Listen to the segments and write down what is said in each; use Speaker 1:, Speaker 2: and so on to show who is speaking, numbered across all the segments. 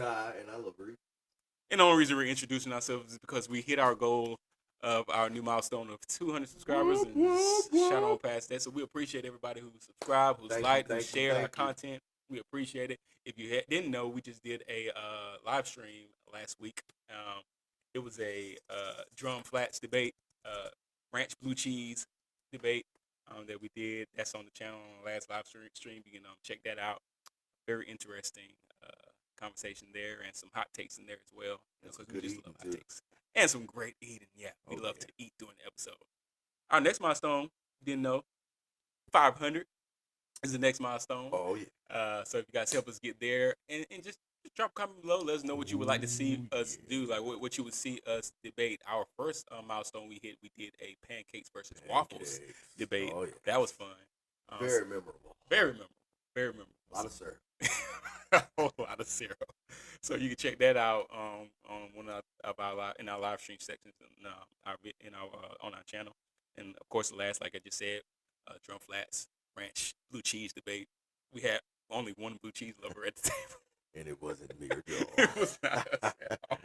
Speaker 1: Ty, and I love Reed.
Speaker 2: And the only reason we're introducing ourselves is because we hit our goal of our new milestone of 200 subscribers and shot on past that. So we appreciate everybody who subscribed, who's liked, who shared our content. We appreciate it. If you didn't know, we just did a live stream last week. It was a drum flats debate, ranch blue cheese debate that we did. That's on the channel on the last live stream. You can check that out. Very interesting conversation there, and some hot takes in there as well. Because we just love hot takes. And some great eating. Yeah, we love to eat during the episode. Our next milestone, didn't know, 500 is the next milestone.
Speaker 1: Oh, yeah.
Speaker 2: So if you guys help us get there, and just drop a comment below. Let us know what you would like to see us do, like what you would see us debate. Our first milestone we did a pancakes versus waffles debate. Oh, yeah. That was fun.
Speaker 1: Very memorable.
Speaker 2: Very memorable. Very memorable.
Speaker 1: A lot of syrup.
Speaker 2: A whole lot of syrup. So you can check that out on one of our in our live stream sections on our channel. And of course, the last, like I just said, drum flats ranch blue cheese debate. We had only one blue cheese lover at the table,
Speaker 1: and it wasn't me or Joe.
Speaker 2: It was not us at all.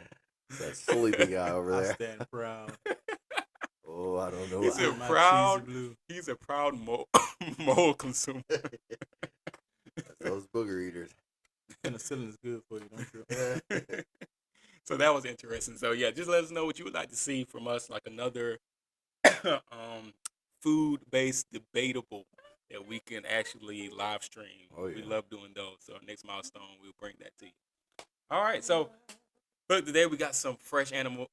Speaker 1: That sleepy guy over there.
Speaker 3: I stand proud.
Speaker 1: Oh, I don't know.
Speaker 2: He's a proud mole consumer.
Speaker 1: Those booger eaters.
Speaker 3: Penicillin is good for you, don't you?
Speaker 2: So that was interesting. So yeah, just let us know what you would like to see from us, like another food-based debatable that we can actually live stream. Oh, yeah. We love doing those. So our next milestone, we'll bring that to you. All right, so look, today we got some fresh animal.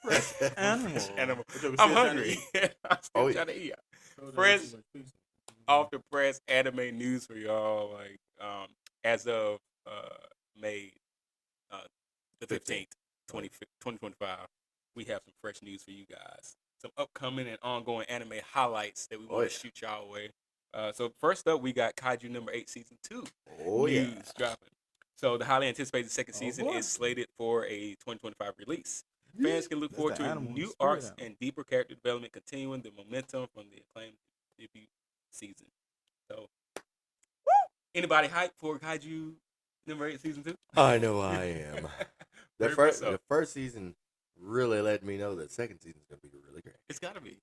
Speaker 2: Fresh animal. I'm hungry. I'm still trying to eat. Fresh off the press anime news for y'all. Like as of May the 15th, 2025, we have some fresh news for you guys. Some upcoming and ongoing anime highlights that we want to shoot y'all away. So first up, we got Kaiju number 8 season 2 news dropping. So the highly anticipated second season is slated for a 2025 release. Fans can look forward to new arcs and deeper character development, continuing the momentum from the acclaimed debut season. So, anybody hyped for Kaiju number 8 season 2?
Speaker 1: I know I am. The first season really let me know that second season is gonna be really great.
Speaker 2: It's gotta be.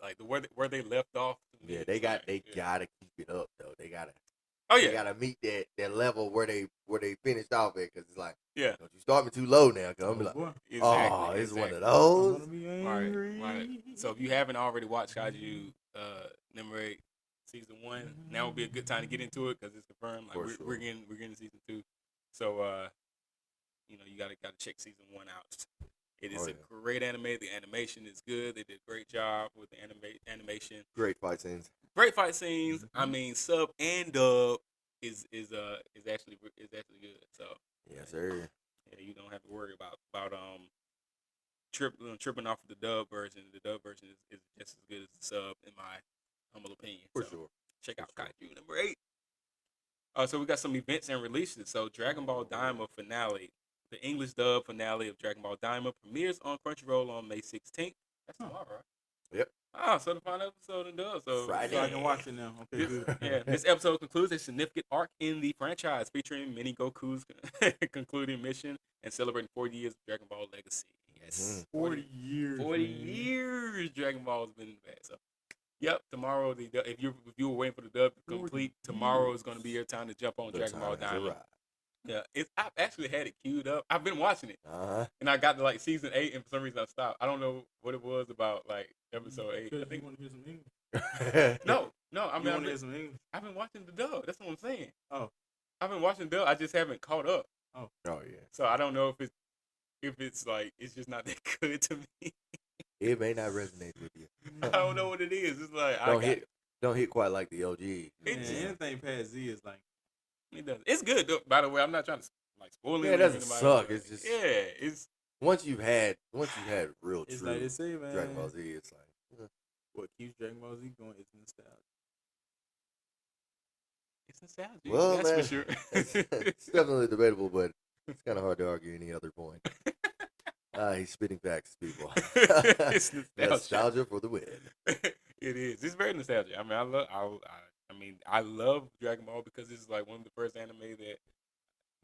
Speaker 2: Like where they left off.
Speaker 1: Yeah, they gotta keep it up though. They gotta.
Speaker 2: Oh yeah.
Speaker 1: They gotta meet that level where they finished off at, because it's like,
Speaker 2: yeah,
Speaker 1: don't you start me too low now, cause I'm like, it's one of those.
Speaker 2: Right. So if you haven't already watched Kaiju number 8 season 1, now would be a good time to get into it because it's confirmed. Like we're getting season 2. So you gotta check season 1 out. It is a great anime. The animation is good. They did a great job with the animation.
Speaker 1: Great fight scenes.
Speaker 2: Mm-hmm. I mean, sub and dub is actually good. So
Speaker 1: yes, sir.
Speaker 2: Yeah, you don't have to worry about tripping off of the dub version. The dub version is just as good as the sub, in my humble opinion.
Speaker 1: For sure.
Speaker 2: Check out Kaiju number 8. So we got some events and releases. So Dragon Ball Daima finale. The English dub finale of Dragon Ball Daima premieres on Crunchyroll on May 16th. That's tomorrow, right?
Speaker 1: Yep.
Speaker 2: So the final episode in dub. So
Speaker 3: Friday. I can watch it now. Okay, good.
Speaker 2: Yeah, this episode concludes a significant arc in the franchise, featuring Mini Goku's concluding mission and celebrating 40 years of Dragon Ball legacy. Yes.
Speaker 3: 40 years.
Speaker 2: 40 years Dragon Ball has been in the past. So, yep, tomorrow, if you were waiting for the dub to complete, tomorrow is going to be your time to jump on Dragon Ball Daima. Yeah, I've actually had it queued up. I've been watching it, and I got to like season 8, and for some reason I stopped. I don't know what it was about like episode 8. I think.
Speaker 3: You want to hear some English?
Speaker 2: No. I mean,
Speaker 3: I've
Speaker 2: been watching the dub. That's what I'm saying.
Speaker 3: Oh,
Speaker 2: I've been watching the dub. I just haven't caught up.
Speaker 3: Oh
Speaker 1: yeah.
Speaker 2: So I don't know if it's like it's just not that good to me.
Speaker 1: It may not resonate with you.
Speaker 2: I don't know what it is. It's like
Speaker 1: don't hit quite like the OG.
Speaker 3: Anything past Z is like.
Speaker 2: It does. It's good though, by the way. I'm not trying to like spoil it.
Speaker 1: Yeah, it doesn't suck. It's just
Speaker 2: it's
Speaker 1: once you had real
Speaker 3: it's
Speaker 1: true
Speaker 3: like they say, man.
Speaker 1: Dragon Ball Z. It's like
Speaker 3: what keeps Dragon Ball Z going is nostalgia.
Speaker 2: It's nostalgia.
Speaker 1: Well,
Speaker 2: that's
Speaker 1: man,
Speaker 2: for sure.
Speaker 1: it's definitely debatable, but it's kind of hard to argue any other point. He's spitting facts, people.
Speaker 2: It's
Speaker 1: nostalgia for the win.
Speaker 2: It is. It's very nostalgic. I mean, I love Dragon Ball because this is like one of the first anime that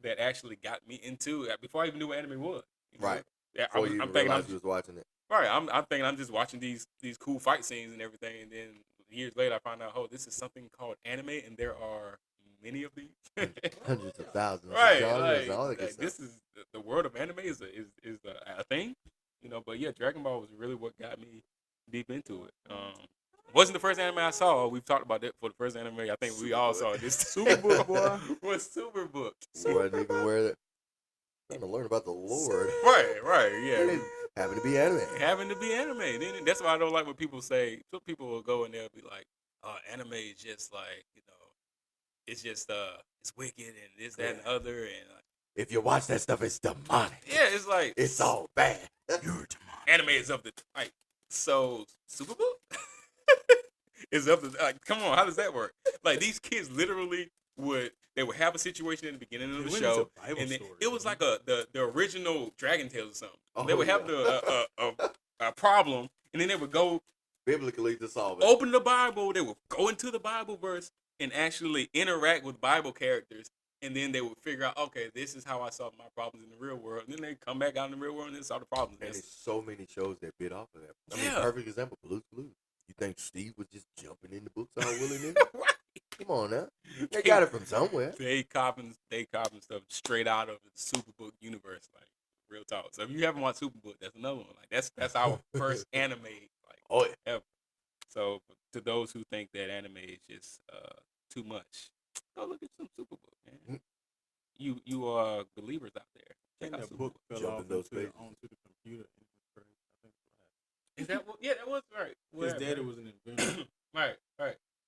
Speaker 2: that actually got me into it before I even knew what anime was. You know?
Speaker 1: Right.
Speaker 2: Yeah,
Speaker 1: Before you
Speaker 2: I'm thinking
Speaker 1: realized you was watching it.
Speaker 2: right. I'm thinking I'm just watching these cool fight scenes and everything, and then years later I find out, oh, this is something called anime, and there are many of these.
Speaker 1: Hundreds of thousands
Speaker 2: Right,
Speaker 1: of genres and all that
Speaker 2: like
Speaker 1: good stuff.
Speaker 2: this is the world of anime is a thing, you know. But yeah, Dragon Ball was really what got me deep into it. Wasn't the first anime I saw. We've talked about that for the first anime. I think we all saw this.
Speaker 3: Superbook, boy.
Speaker 2: Was Superbook.
Speaker 1: Wasn't even where that. Trying to learn about the Lord.
Speaker 2: Right, yeah.
Speaker 1: And having to be anime.
Speaker 2: Having to be anime. Then that's why I don't like when people say. Some people will go and they'll be like, anime is just like, you know, it's just it's wicked and this, that, and the other, and
Speaker 1: if you watch that stuff, it's demonic.
Speaker 2: yeah, it's like
Speaker 1: It's all bad.
Speaker 2: You're demonic. Anime is of the like so Superbook is of the like. Come on, how does that work? Like these kids literally would have a situation in the beginning of the show, and then it was like the original Dragon Tales or something.
Speaker 1: Oh,
Speaker 2: they would have a problem, and then they would go
Speaker 1: biblically to solve it.
Speaker 2: Open the Bible. They would go into the Bible verse and actually interact with Bible characters, and then they would figure out, okay, this is how I solve my problems in the real world. And then they come back out in the real world and then solve the problems.
Speaker 1: And there's so many shows that bit off of that. I mean,
Speaker 2: Yeah.
Speaker 1: perfect example, Blue's Clues. You think Steve was just jumping in the books all willy-nilly?
Speaker 2: Right.
Speaker 1: Come on now. They got it from somewhere.
Speaker 2: They copying stuff straight out of the Superbook universe, like real talk. So if you haven't watched Superbook, that's another one. Like that's our first anime, like ever. So to those who think that anime is just too much, go look at some Superbook, man. You are believers out there.
Speaker 3: And
Speaker 2: Check out
Speaker 3: that book
Speaker 2: Superbook.
Speaker 3: fell off
Speaker 1: Jumping those pages.
Speaker 3: onto the computer. And it was crazy. I think that's what happened.
Speaker 2: Is that what? Yeah, that was right.
Speaker 3: His daddy was an inventor.
Speaker 2: Right.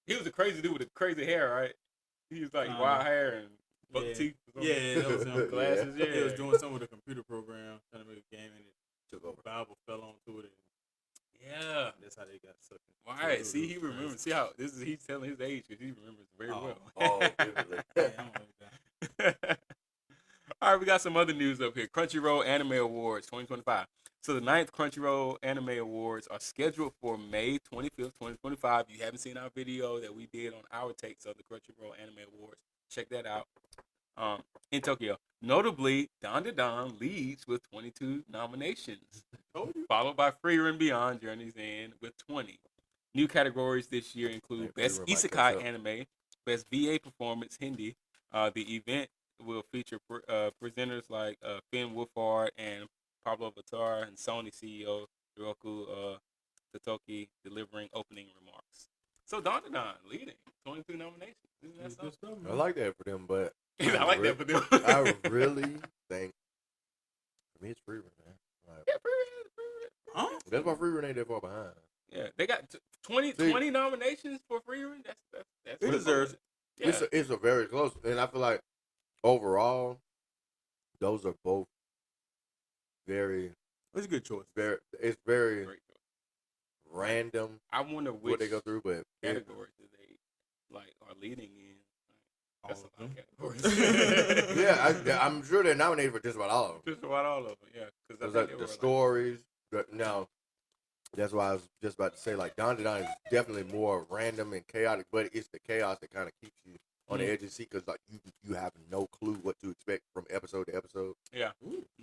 Speaker 2: He was a crazy dude with the crazy hair, right? He was like wild hair and buck teeth. Or something.
Speaker 3: Yeah, that was him.
Speaker 2: Glasses. Yeah,
Speaker 3: He was doing something with a computer program, trying to make a game, and it took over. The Bible fell onto it.
Speaker 2: Yeah,
Speaker 3: that's how they got sucked.
Speaker 2: All right. See, he remembers. See how this is? He's telling his age because he remembers very well.
Speaker 1: Oh, vividly.
Speaker 2: All right, we got some other news up here. Crunchyroll Anime Awards 2025. So the 9th Crunchyroll Anime Awards are scheduled for May 25th, 2025. You haven't seen our video that we did on our takes of the Crunchyroll Anime Awards. Check that out. In Tokyo. Notably, Dan leads with 22 nominations, followed by Freer and Beyond Journey's End with 20. New categories this year include Best Isekai Anime, Best VA Performance Hindi. The event will feature presenters like Finn Wolfhard and Pablo Vittar and Sony CEO Hiroku Totoki delivering opening remarks. So Dan leading, 22 nominations. Isn't that something?
Speaker 1: I like that for them, but
Speaker 2: I like that for them.
Speaker 1: I really think for me it's Freerun, man. Like,
Speaker 2: Yeah, Freerun.
Speaker 1: that's why Freerun ain't that far behind.
Speaker 2: Yeah, they got 20 nominations for Freerun. That's
Speaker 1: It deserves it.
Speaker 2: Yeah.
Speaker 1: It's a very close, and I feel like overall, those are both very.
Speaker 3: It's a good choice.
Speaker 1: It's very
Speaker 2: Great.
Speaker 1: random.
Speaker 2: I wonder
Speaker 1: what
Speaker 2: which
Speaker 1: they go through, but
Speaker 2: categories do they are leading in. That's
Speaker 3: All
Speaker 2: a lot
Speaker 3: of
Speaker 2: of categories.
Speaker 1: yeah, I'm sure they're nominated for just about all of them.
Speaker 2: Just about all of them, yeah. Because
Speaker 1: Like the stories. Now, that's why I was just about to say, like, Dan is definitely more random and chaotic, but it's the chaos that kind of keeps you on the edge of the seat because, like, you have no clue what to expect from episode to episode.
Speaker 2: Yeah.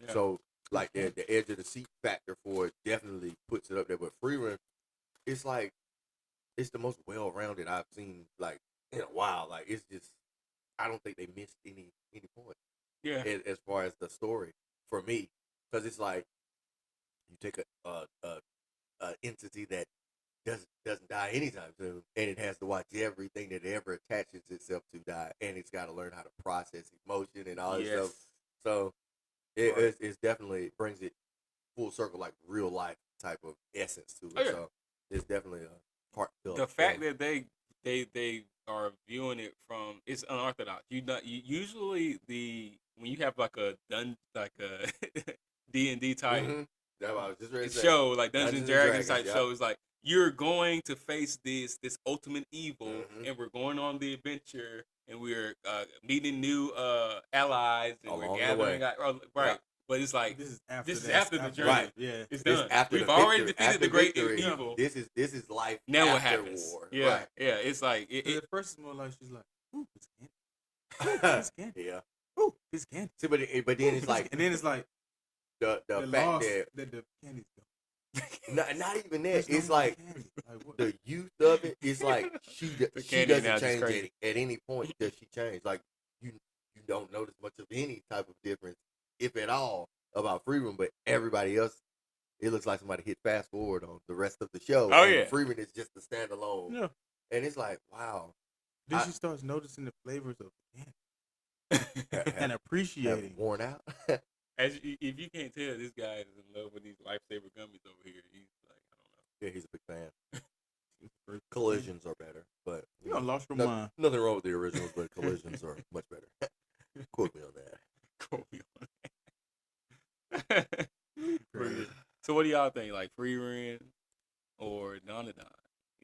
Speaker 1: So, like, the edge of the seat factor for it definitely puts it up there. But Freerun, it's like, it's the most well-rounded I've seen, like, in a while. Like, it's just, I don't think they missed any point.
Speaker 2: Yeah.
Speaker 1: As far as the story for me, because it's like you take a entity that doesn't die anytime soon, and it has to watch everything that ever attaches itself to die, and it's got to learn how to process emotion and all this stuff. So it's definitely brings it full circle, like real life type of essence to it. So it's definitely a heartfelt.
Speaker 2: The fact that they are viewing it from it's unorthodox. Usually when you have like a D&D type show, like Dungeons and Dragons type show, it's like you're going to face this ultimate evil, and we're going on the adventure, and we're meeting new allies, and we're gathering. Right. But it's like this is after the journey.
Speaker 1: Right.
Speaker 3: Yeah.
Speaker 1: It's done.
Speaker 2: We've already defeated the great evil.
Speaker 1: This is life.
Speaker 2: Now what
Speaker 1: after
Speaker 2: happens?
Speaker 1: War.
Speaker 2: Yeah.
Speaker 1: Right.
Speaker 2: Yeah. It's like
Speaker 3: At first it's more like she's like, ooh, it's candy. It's candy.
Speaker 1: Yeah.
Speaker 3: Ooh, It's candy.
Speaker 1: See, but then it's like,
Speaker 3: and then it's like
Speaker 1: the fact that
Speaker 3: the candy's gone.
Speaker 1: not even that. It's
Speaker 3: no
Speaker 1: like the youth of it. It's like she doesn't change at any point. Does she change? Like you don't notice much of any type of difference, if at all, about Freeman. But everybody else, it looks like somebody hit fast forward on the rest of the show.
Speaker 2: Oh,
Speaker 1: and
Speaker 2: yeah.
Speaker 1: Freeman is just a standalone.
Speaker 3: Yeah.
Speaker 1: And it's like, wow.
Speaker 3: Then she starts noticing the flavors of candy and appreciating.
Speaker 1: Worn out.
Speaker 2: If you can't tell, this guy is in love with these lifesaver gummies over here. He's like, I don't know.
Speaker 1: Yeah, he's a big fan. Collisions are better, but
Speaker 3: you lost your mind.
Speaker 1: Nothing wrong with the originals, but collisions are much better. Quote me on that.
Speaker 2: Quote me on that. So what do y'all think? Like Free Ren or Don? You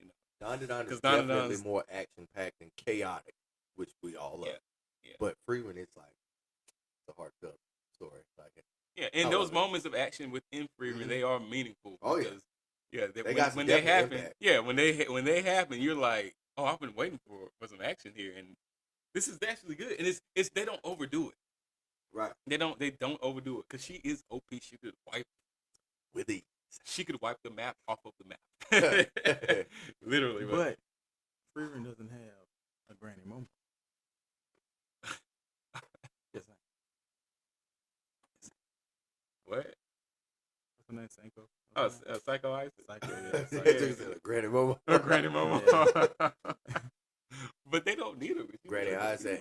Speaker 2: know,
Speaker 1: Don is definitely more action packed and chaotic, which we all love. Yeah. But Free Ren, it's like it's a heartfelt story. Like
Speaker 2: and those moments of action within Free Ren, they are meaningful.
Speaker 1: Oh
Speaker 2: because,
Speaker 1: yeah.
Speaker 2: When they happen, when they happen, you're like, oh, I've been waiting for some action here, and this is actually good. And it's they don't overdo it.
Speaker 1: Right.
Speaker 2: They don't overdo it because she is OP. She could wipe
Speaker 1: with ease. She
Speaker 2: could wipe the map off of the map. Literally.
Speaker 3: But Free Ren doesn't have a granny moment.
Speaker 2: What?
Speaker 3: What's her name? Psycho.
Speaker 2: Oh, Psycho Ice.
Speaker 1: Psycho. Yeah. A granny moment.
Speaker 2: A granny moment. But they don't need her.
Speaker 1: Granny Ice.
Speaker 2: Are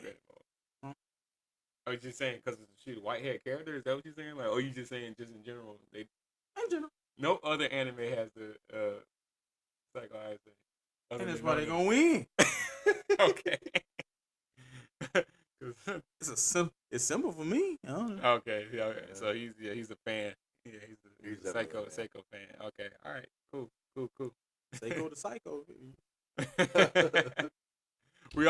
Speaker 2: you just saying because she's a white haired character? Is that what you're saying? Like, or you just saying just in general? In general. No other anime has the Psycho Ice.
Speaker 3: And that's why they're gonna win.
Speaker 2: Okay.
Speaker 3: It's simple for me. I don't know.
Speaker 2: Okay. Yeah. So he's a fan. Yeah, he's a psycho fan. Okay. All right. Cool.
Speaker 3: Psycho the psycho.
Speaker 2: We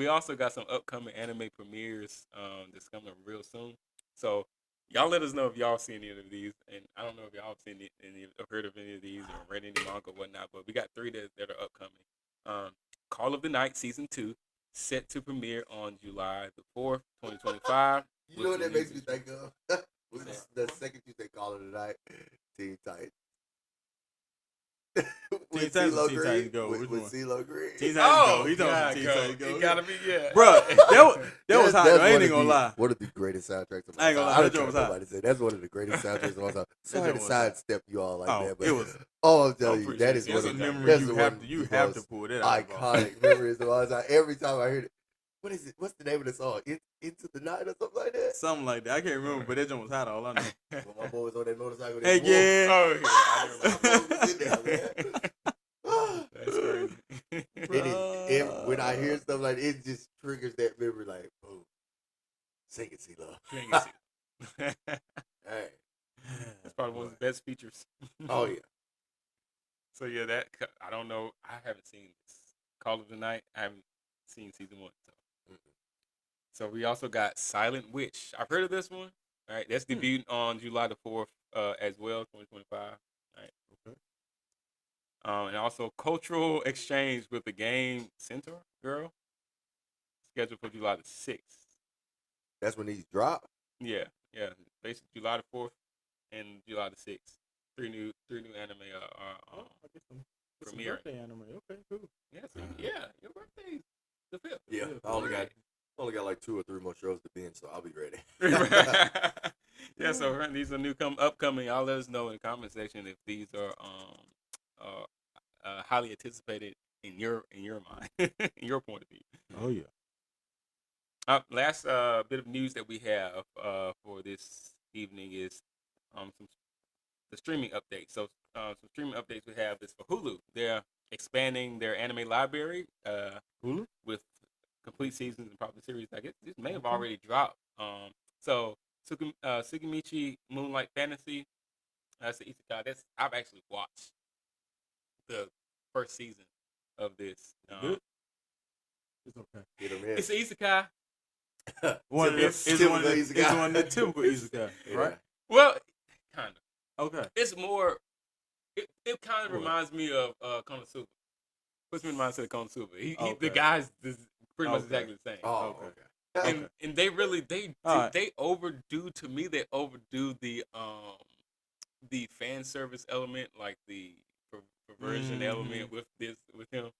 Speaker 2: also got some upcoming anime premieres that's coming real soon. So y'all let us know if y'all seen any of these, and I don't know if y'all have seen any or heard of any of these or read any manga or whatnot, but we got 3 that are upcoming. Call of the Night Season 2 set to premiere on July the 4th, 2025.
Speaker 1: You know what that makes me think of? The second you say Call of the Night, Teen Titans.
Speaker 3: Teen Titans Go.
Speaker 1: With CeeLo Green.
Speaker 3: Teen Titans Go. He's on Teen Titans Go.
Speaker 2: It gotta be, yeah.
Speaker 3: Bro, that was hot. I ain't even gonna lie.
Speaker 1: One of the greatest soundtracks of all time.
Speaker 3: I ain't gonna lie. That joke was hot.
Speaker 1: That's one of the greatest soundtracks of all time. Sorry to sidestep you all like that, but
Speaker 3: it was.
Speaker 1: I'm telling you, that is one of the
Speaker 3: memory you have to pull it out.
Speaker 1: Iconic memories of all time. Every time I hear it, what is it? What's the name of the song? Into the Night or something like that?
Speaker 3: Something like that. I can't remember, but that joke was hot. All I know.
Speaker 1: When my boy was on that motorcycle.
Speaker 3: Hey, yeah.
Speaker 2: Oh, yeah. I
Speaker 1: remember.
Speaker 2: That's crazy.
Speaker 1: When I hear stuff like that, it just triggers that memory. Like, boom, sing it, CeeLo.
Speaker 2: Sing it.
Speaker 1: Hey,
Speaker 2: that's probably one of the best features.
Speaker 1: Oh yeah.
Speaker 2: So yeah, that I don't know. I haven't seen this Call of the Night. I haven't seen season 1. So we also got Silent Witch. I've heard of this one. All right, that's debuting on July the 4th as well, 2025. All right.
Speaker 1: Okay.
Speaker 2: And also Cultural Exchange with the Game Centaur Girl, scheduled for July the 6th.
Speaker 1: That's when these drop?
Speaker 2: Yeah. Basically July the 4th and July the 6th. Three new anime are premiering.
Speaker 3: Birthday anime. Okay, cool.
Speaker 2: Yeah, your birthday's the 5th.
Speaker 1: Yeah, I only got like 2 or 3 more shows to binge, so I'll be ready.
Speaker 2: Yeah, so these are upcoming. Y'all let us know in the comment section if these are highly anticipated in your mind, in your point of view.
Speaker 3: Oh yeah.
Speaker 2: Last bit of news that we have for this evening is the streaming update. So some streaming updates we have is for Hulu. They're expanding their anime library
Speaker 3: Hulu
Speaker 2: with complete seasons and probably series. I guess this may have already dropped. So Tsukimichi Moonlight Fantasy. That's the isekai. I've actually watched the first season of this.
Speaker 3: It's okay.
Speaker 2: It's an isekai.
Speaker 3: It's one of the typical isekai, right?
Speaker 2: Well, kind of.
Speaker 3: Okay.
Speaker 2: It's more. It kind of reminds me of Konosuba. Puts me in the mindset of Konosuba. The guy's pretty much exactly the same.
Speaker 1: Oh, okay.
Speaker 2: And they really they overdo, to me, they overdo the fan service element, like the perversion element with him.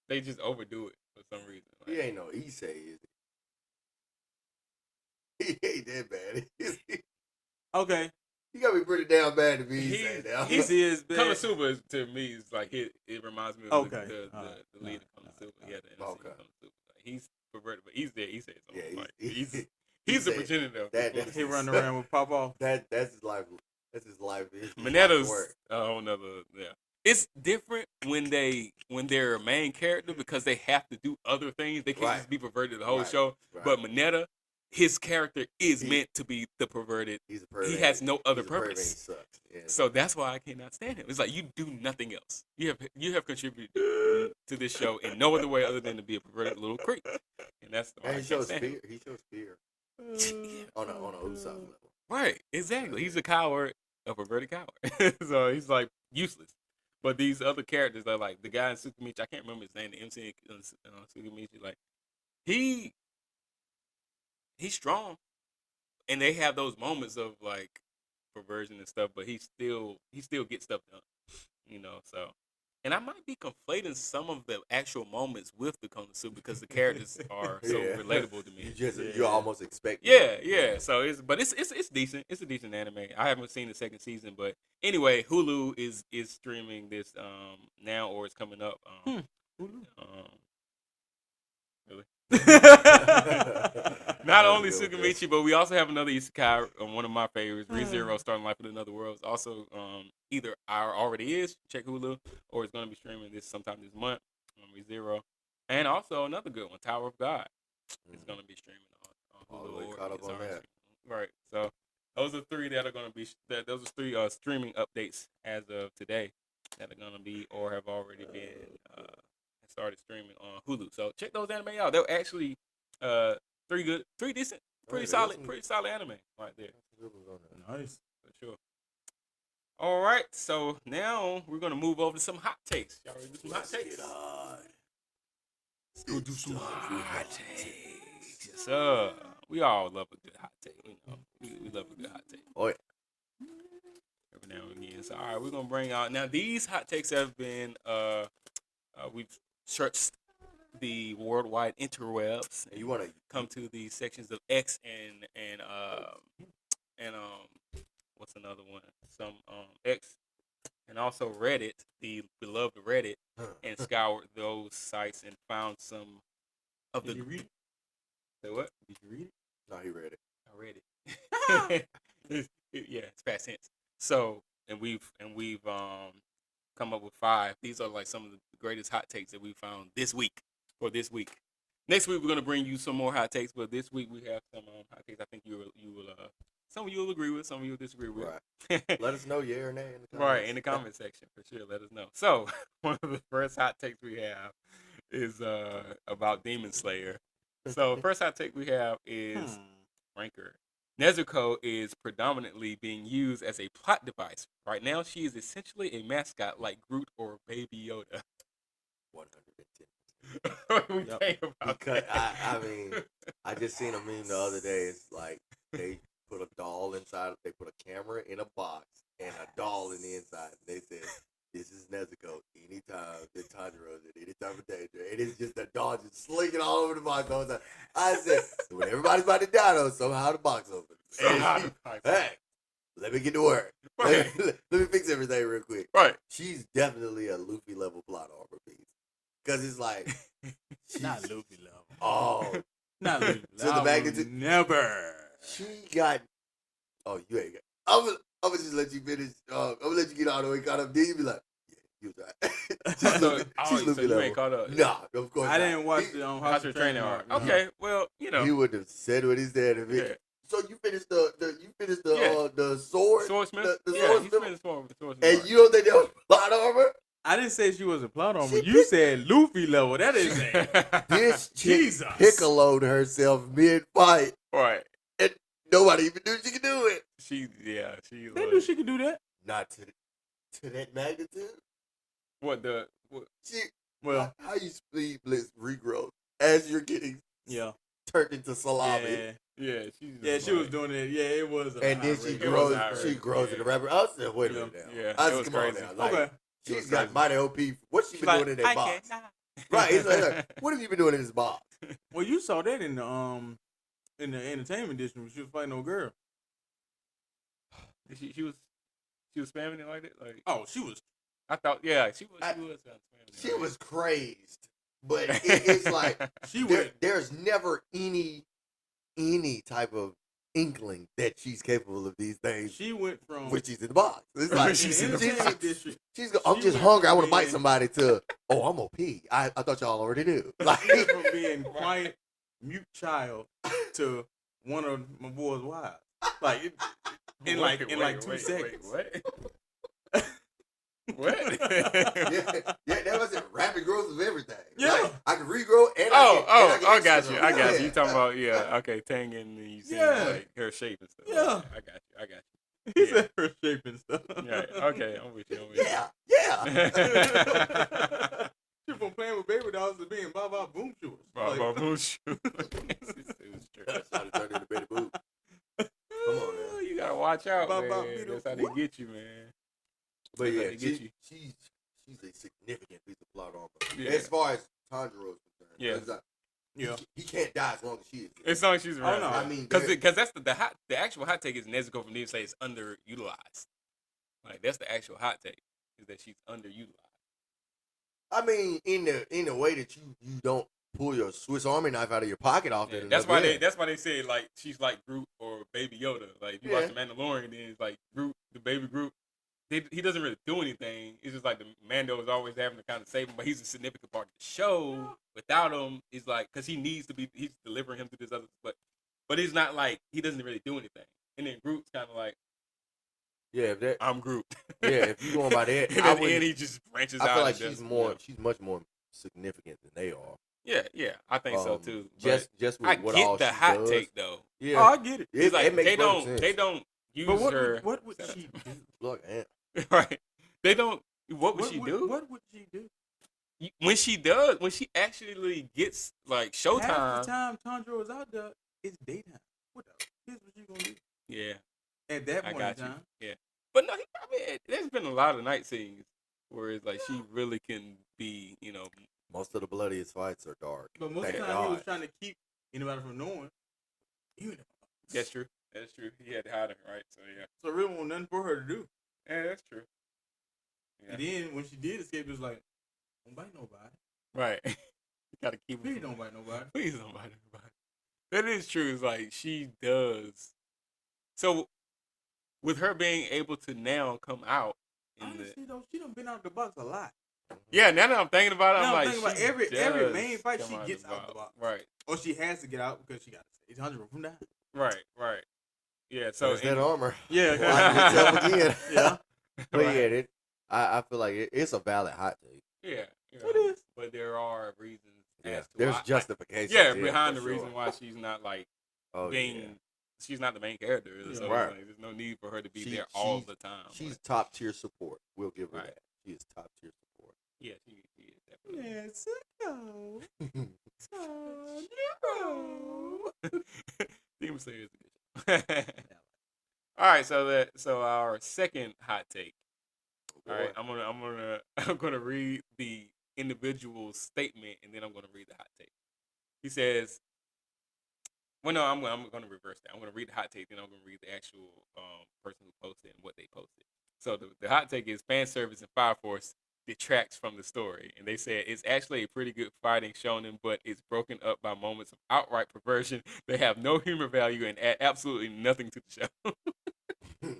Speaker 2: They just overdo it for some reason.
Speaker 1: He ain't no Issei, is he? He ain't that bad.
Speaker 3: Okay.
Speaker 1: He gotta be pretty damn bad to be Issei now.
Speaker 2: Konosuba to me is like it reminds me of the lead of Konosuba. Yeah, the MC Konosuba. Like, he's perverted, but he's there. Issei is he's the progenitor.
Speaker 3: He run around with Pop Off.
Speaker 1: That's his life. That's his life.
Speaker 2: Mineta's a whole nother. Yeah. It's different when they're a main character because they have to do other things. They can't just be perverted the whole show. Right. But Mineta, his character is meant to be the perverted.
Speaker 1: He's a pervert.
Speaker 2: He has no other purpose.
Speaker 1: He sucks. Yeah.
Speaker 2: So that's why I cannot stand him. It's like you do nothing else. You have contributed to this show in no other way other than to be a perverted little creep. And that's why
Speaker 1: he shows fear. He shows fear on a Usopp level.
Speaker 2: Right. Exactly. He's a coward, a perverted coward. So he's like useless. But these other characters are like the guy in Tsukimichi. I can't remember his name. The MC in Tsukimichi, like he's strong, and they have those moments of like perversion and stuff. But he still gets stuff done, you know. So, and I might be conflating some of the actual moments with the Konosuba because the characters are so relatable to me.
Speaker 1: You almost expect.
Speaker 2: Yeah. So it's decent. It's a decent anime. I haven't seen the second season, but anyway, Hulu is streaming this now, or it's coming up. Hulu. Really? Not only Tsukimichi, but we also have another isekai, one of my favorites, ReZero, Starting Life in Another World. It's also either already is, check Hulu, or it's going to be streaming sometime this month on ReZero. And also another good one, Tower of God. It's going to be streaming on Hulu.
Speaker 1: Caught up on that.
Speaker 2: Right. So those are three that are going to be. Those are three streaming updates as of today that are going to be or have already been started streaming on Hulu. So check those anime out. They're actually three decent, pretty solid anime right there.
Speaker 3: Nice,
Speaker 2: for sure. All right, so now we're gonna move over to some hot takes. Y'all ready to do some hot takes? Let's go do some hot takes. Yes, sir. We all love a good hot take. You know, we love a good hot take.
Speaker 1: Oh yeah.
Speaker 2: Every now and again. So all right, we're gonna bring out now. These hot takes have been we've searched the worldwide interwebs.
Speaker 1: And you want to
Speaker 2: come to the sections of X and what's another one? Some X and also Reddit, the beloved Reddit, and scoured those sites and found some of
Speaker 3: Did you read it?
Speaker 2: Say what?
Speaker 3: Did you read it?
Speaker 1: No, he read it.
Speaker 2: I read it. Yeah, it's past tense. So and we've come up with 5. These are like some of the greatest hot takes that we found this week. Next week we're gonna bring you some more hot takes, but this week we have some hot takes. I think you will some of you will agree with, some of you will disagree with.
Speaker 1: Right. Let us know, yeah or nay, in the comments.
Speaker 2: Right, in the comment section for sure. Let us know. So one of the first hot takes we have is about Demon Slayer. So first hot take we have is Ranker. Nezuko is predominantly being used as a plot device. Right now, she is essentially a mascot like Groot or Baby Yoda.
Speaker 1: 110%.
Speaker 2: What do we think about that?
Speaker 1: I mean, I just seen a meme the other day. It's like they put a doll inside. They put a camera in a box and a doll in the inside. They said, "This is Nezuko. Anytime the Tanjiro's in any time of danger." And it's just the doll just slinging all over the box all the time. I said, when everybody's about to die, though, somehow the box opens. Hey, let me get to work. Right. Let me fix everything real quick.
Speaker 2: Right.
Speaker 1: She's definitely a Luffy level plot armor piece. Because it's like...
Speaker 3: Not Luffy level.
Speaker 1: Oh.
Speaker 3: Not Luffy level.
Speaker 1: To the magnitude.
Speaker 3: Never.
Speaker 1: She got... Oh, you ain't got... I'm gonna just let you finish. I'm gonna let you get all the way caught up. Then you be like, yeah, you was right. She's Luffy
Speaker 2: so
Speaker 1: level.
Speaker 2: you ain't caught up.
Speaker 1: Nah, of course
Speaker 3: I didn't watch the
Speaker 2: House of Training arc. Okay, well, you know.
Speaker 1: He wouldn't have said what he said if it... So you finished the sword?
Speaker 2: Swordsmith?
Speaker 1: The
Speaker 2: yeah,
Speaker 1: swordsmith?
Speaker 2: he finished the swordsmith.
Speaker 1: And you don't think that was plot armor?
Speaker 3: I didn't say she was a plot armor. You said Luffy level. That is
Speaker 1: this
Speaker 3: Jesus.
Speaker 1: Piccoloed herself mid-fight.
Speaker 2: Right.
Speaker 1: And nobody even knew she could do it.
Speaker 2: She
Speaker 3: They knew she could do that.
Speaker 1: Not to that magnitude.
Speaker 2: Well,
Speaker 1: How you speed blitz regrowth as you're getting turned into salami.
Speaker 2: Yeah,
Speaker 3: she was doing it. Yeah, it was.
Speaker 1: And then she grows in the rapper. I said, wait a minute now.
Speaker 2: Yeah,
Speaker 1: I
Speaker 2: it
Speaker 1: said,
Speaker 2: was
Speaker 1: come on
Speaker 2: crazy.
Speaker 1: now. Like,
Speaker 3: Okay.
Speaker 1: She's got mighty OP. What's she been doing in that box? Right. It's like, what have you been doing in this box?
Speaker 3: Well, you saw that in the entertainment edition when she was fighting old girl.
Speaker 2: She was spamming it like that. Like,
Speaker 3: oh, she was.
Speaker 2: I thought, yeah, she was spamming it.
Speaker 1: She was crazed, but it's like there's never any type of inkling that she's capable of these things.
Speaker 3: She went from
Speaker 1: when she's in the box. It's like
Speaker 3: she's in the district.
Speaker 1: I'm just hungry. I want to bite somebody. To I'm OP. I thought y'all already knew. Like
Speaker 3: from being quiet, mute child to one of my boy's wives. Like in 2 seconds.
Speaker 2: What?
Speaker 1: yeah, that was it. Rapid growth of everything.
Speaker 3: Yeah,
Speaker 1: like, I can regrow and
Speaker 2: I got you. You talking about okay, Tang and you saying like her shape and stuff.
Speaker 3: Yeah,
Speaker 2: I got you.
Speaker 3: He said her shape and stuff.
Speaker 2: Right. Okay, I'm with you.
Speaker 1: Yeah.
Speaker 3: She from playing with baby dolls to being Baba Boom Shoes.
Speaker 2: Baba Boom Shoes.
Speaker 1: That's how they turn into Betty Boop. Come on, man.
Speaker 2: You gotta watch out, man. That's how they get you, man.
Speaker 1: But yeah, she's a significant piece of plot armor. Yeah. As far as Tanjiro is concerned.
Speaker 3: Yeah.
Speaker 1: He can't die as long as she is.
Speaker 2: As long as she's around.
Speaker 1: Oh, no. I mean,
Speaker 2: because that's the actual hot take is Nezuko from Demon Slayer is underutilized. Like that's the actual hot take is that she's underutilized.
Speaker 1: I mean, in the way that you don't pull your Swiss Army knife out of your pocket often.
Speaker 2: Yeah, that's why they say like she's like Groot or Baby Yoda. Like you watch the Mandalorian, then it's like Groot, the baby Groot. He doesn't really do anything. It's just like the Mando is always having to kind of save him, but he's a significant part of the show. Without him, it's like because he's delivering him to this other, but it's not like he doesn't really do anything. And then Groot's kind of like, I'm Groot.
Speaker 1: Yeah, if you're going by that,
Speaker 2: and he just branches out.
Speaker 1: I feel like she's much more significant than they are.
Speaker 2: Yeah, I think so too.
Speaker 1: Just with
Speaker 2: I
Speaker 1: what
Speaker 2: get
Speaker 1: all
Speaker 2: the
Speaker 1: she
Speaker 2: hot
Speaker 1: does.
Speaker 2: take though.
Speaker 3: Yeah, I get it.
Speaker 2: It's like
Speaker 1: it makes
Speaker 2: they don't use her.
Speaker 3: What would she do?
Speaker 1: Look,
Speaker 2: right? They don't. What would she do?
Speaker 3: What would she do?
Speaker 2: When she actually gets like showtime.
Speaker 3: Half the time Tanjiro is out there, it's daytime. Here's what you gonna do.
Speaker 2: Yeah.
Speaker 3: At that point in time.
Speaker 2: Yeah. But no, there's been a lot of night scenes where it's like she really can be,
Speaker 1: most of the bloodiest fights are dark.
Speaker 3: But most of the time he was trying to keep anybody from knowing.
Speaker 2: That's true. He had to hide her, right? So yeah.
Speaker 3: So really wasn't nothing for her to do.
Speaker 2: Yeah, that's true. Yeah.
Speaker 3: And then when she did escape, it was like, don't bite nobody.
Speaker 2: Right. You gotta keep
Speaker 3: Please don't bite nobody.
Speaker 2: Please don't bite nobody. That is true. It's like she does. So with her being able to now come out
Speaker 3: honestly though, she done been out the box a lot.
Speaker 2: Yeah, now that I'm thinking about it, I'm like,
Speaker 3: every main fight she gets out the box.
Speaker 2: Right.
Speaker 3: Or she has to get out because she got to save Tanjiro from that.
Speaker 2: Right. Yeah, so
Speaker 1: it's that armor.
Speaker 3: Yeah.
Speaker 1: Again.
Speaker 3: Yeah.
Speaker 1: But yeah, I feel like it's a valid hot take.
Speaker 2: Yeah.
Speaker 3: It is.
Speaker 2: But there are reasons as to
Speaker 1: there's
Speaker 2: why.
Speaker 1: justification.
Speaker 2: Behind the reason why she's not like she's not the main character. So like, there's no need for her to be there all the time.
Speaker 1: She's top tier support. We'll give her that. She is top tier support.
Speaker 2: Yeah, she is definitely.
Speaker 3: Yes, go.
Speaker 2: Demon Slayer is a good show. All right, so our second hot take. All right, I'm gonna read the individual statement and then I'm gonna read the hot take. He says, "Well, no, I'm gonna reverse that. I'm gonna read the hot take, then I'm gonna read the actual person who posted and what they posted." So the hot take is fan service and Fire Force detracts from the story, and they said it's actually a pretty good fighting shonen, but it's broken up by moments of outright perversion that have no humor value and add absolutely nothing to the show.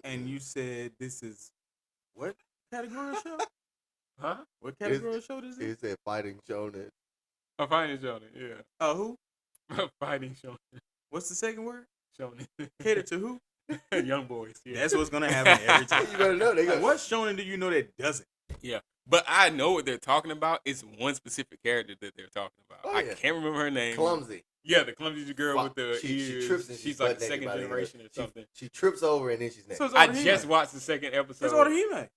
Speaker 3: And you said this is what category of show?
Speaker 2: Huh?
Speaker 3: What category of show is it?
Speaker 1: It said fighting shonen.
Speaker 2: A fighting shonen, yeah.
Speaker 3: Who?
Speaker 2: A fighting shonen.
Speaker 3: What's the second word?
Speaker 2: Shonen.
Speaker 3: Cater to who?
Speaker 2: Young boys. Yeah.
Speaker 3: That's what's gonna happen every time.
Speaker 1: You better know.
Speaker 3: What shonen do you know that doesn't?
Speaker 2: Yeah. But I know what they're talking about. It's one specific character that they're talking about.
Speaker 1: Oh, yeah.
Speaker 2: I can't remember her name.
Speaker 1: Clumsy.
Speaker 2: Yeah, the clumsy girl with the ears.
Speaker 1: She trips and
Speaker 2: she's like second generation or something.
Speaker 1: She trips over and then she's next.
Speaker 3: So
Speaker 2: I just watched the second episode.
Speaker 3: It's Orihime.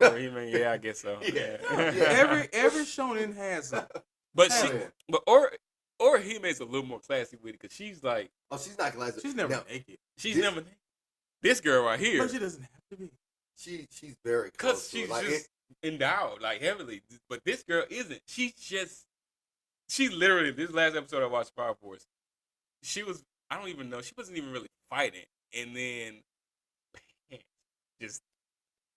Speaker 2: Orihime, yeah, I guess so.
Speaker 1: Yeah.
Speaker 3: Every shonen has some.
Speaker 2: But or he makes a little more classy with it because she's like,
Speaker 1: oh, she's not classy.
Speaker 3: She's never naked.
Speaker 2: She's never naked. This girl right here,
Speaker 3: but she doesn't have to be.
Speaker 1: She's very
Speaker 2: because she's like, just endowed like heavily. But this girl isn't. She literally, this last episode I watched Fire Force, she was, I don't even know, she wasn't even really fighting, and then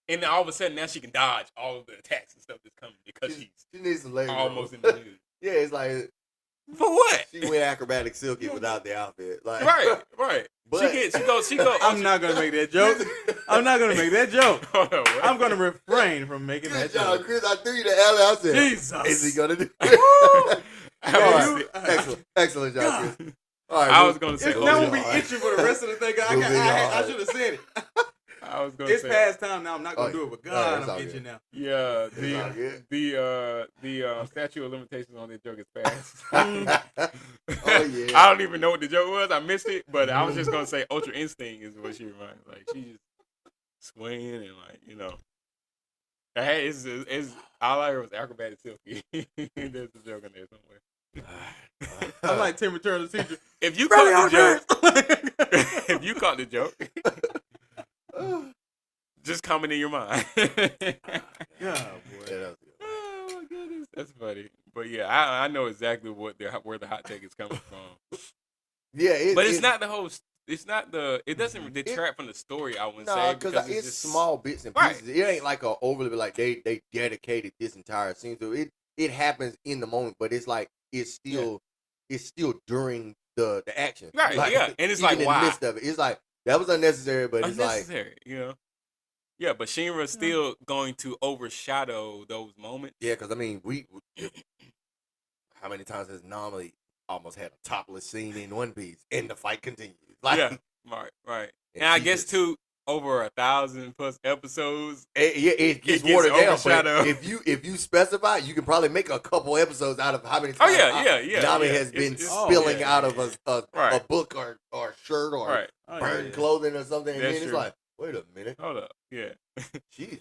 Speaker 2: and then all of a sudden now she can dodge all of the attacks and stuff that's coming because she
Speaker 1: needs some leg
Speaker 2: almost in the nude.
Speaker 1: Yeah, it's like,
Speaker 2: for what?
Speaker 1: She went acrobatic silky without the outfit. Like,
Speaker 2: right. But she go.
Speaker 3: I'm not gonna make that joke. I'm not gonna make that joke. I'm gonna refrain from making that joke.
Speaker 1: Chris, I threw you the L. I said,
Speaker 3: Jesus,
Speaker 1: is he gonna do it? Right. Excellent job, Chris. All right,
Speaker 2: I was gonna say
Speaker 3: that won't be itching for the rest of the thing. I should have said it.
Speaker 2: I was gonna
Speaker 3: it's
Speaker 2: say
Speaker 3: past time now. I'm not gonna do it, but God, I'm itching now.
Speaker 2: Yeah, the statute of limitations on this joke is passed.
Speaker 1: Oh yeah.
Speaker 2: I don't even know what the joke was. I missed it, but I was just gonna say Ultra Instinct is what she reminds. Like she just swinging and like it's all I heard was acrobatic silky. There's a joke in there somewhere.
Speaker 3: I'm like Timmy Turner's teacher.
Speaker 2: If you caught the joke, just comment in your mind.
Speaker 3: Yeah, boy.
Speaker 2: Oh my goodness, that's funny. But yeah, I know exactly where the hot take is coming from.
Speaker 1: Yeah,
Speaker 2: but it's not the whole. It's not the. It doesn't detract from the story. I wouldn't say
Speaker 1: because it's just small bits and pieces. Right. It ain't like a overly like they dedicated this entire scene to it. It happens in the moment, but it's like it's still during the action.
Speaker 2: Right.
Speaker 1: Like,
Speaker 2: yeah, and it's like
Speaker 1: in the midst of it, it's like that was unnecessary, but it's like
Speaker 2: Yeah, but Shinra's still going to overshadow those moments.
Speaker 1: Yeah, because I mean, how many times has Nami almost had a topless scene in One Piece, and the fight continues? Like,
Speaker 2: yeah, right. And I guess too, over 1,000+ episodes,
Speaker 1: it gets watered down. But if you specify, you can probably make a couple episodes out of how many times. Nami has been spilling out of a book or shirt or burned clothing or something, and then it's like, wait a minute,
Speaker 2: hold up,
Speaker 1: she's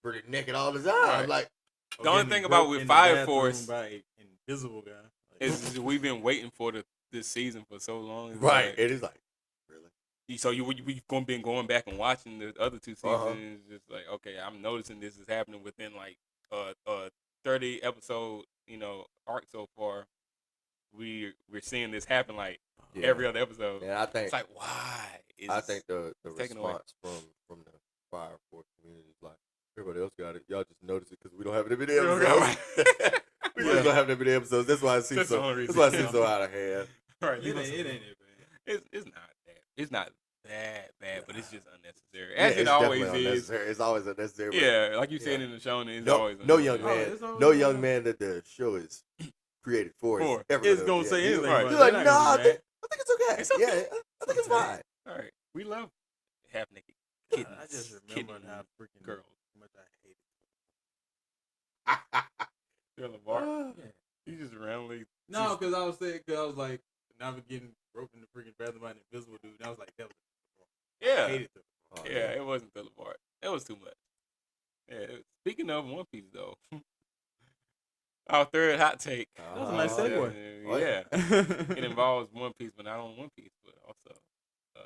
Speaker 1: pretty naked all the time.
Speaker 2: Right.
Speaker 1: Like
Speaker 2: the only thing about with Fire Force
Speaker 3: by an invisible guy
Speaker 2: is we've been waiting for this season for so long.
Speaker 1: Right, like, it is like really.
Speaker 2: So we've been going back and watching the other two seasons. Just like, okay, I'm noticing this is happening within like a 30 episode arc so far. We're seeing this happen like every other episode.
Speaker 1: Yeah, I think
Speaker 2: it's like why?
Speaker 1: I think the response from the Fire Force community is like everybody else got it. Y'all just notice it because we don't have that many episodes. We just don't have that many episodes. That's why it seems so out of hand.
Speaker 2: Right?
Speaker 3: It ain't that bad.
Speaker 2: It's not that. It's not that bad, but it's just unnecessary. As it always is.
Speaker 1: It's always unnecessary.
Speaker 2: Yeah, like you said in the show, it's always
Speaker 1: no young man. No young man that the show is created for is ever
Speaker 3: it's gonna say anything.
Speaker 1: Right. You're like, I think it's okay.
Speaker 2: It's okay.
Speaker 1: Yeah, I think it's fine.
Speaker 2: All right, we love half naked kittens.
Speaker 3: I just remember how freaking
Speaker 2: girls.
Speaker 3: Much I hated.
Speaker 2: You're LeVar. You just randomly.
Speaker 3: No, because I was like, now we're getting roped in the freaking bathroom by an invisible dude. And I was like, that was
Speaker 2: yeah.
Speaker 3: I hated it.
Speaker 2: It wasn't the LeVar. That was too much. Yeah. Speaking of One Piece, though. Our third hot take.
Speaker 3: That was a nice segue.
Speaker 2: Yeah. It involves One Piece, but not only One Piece, but also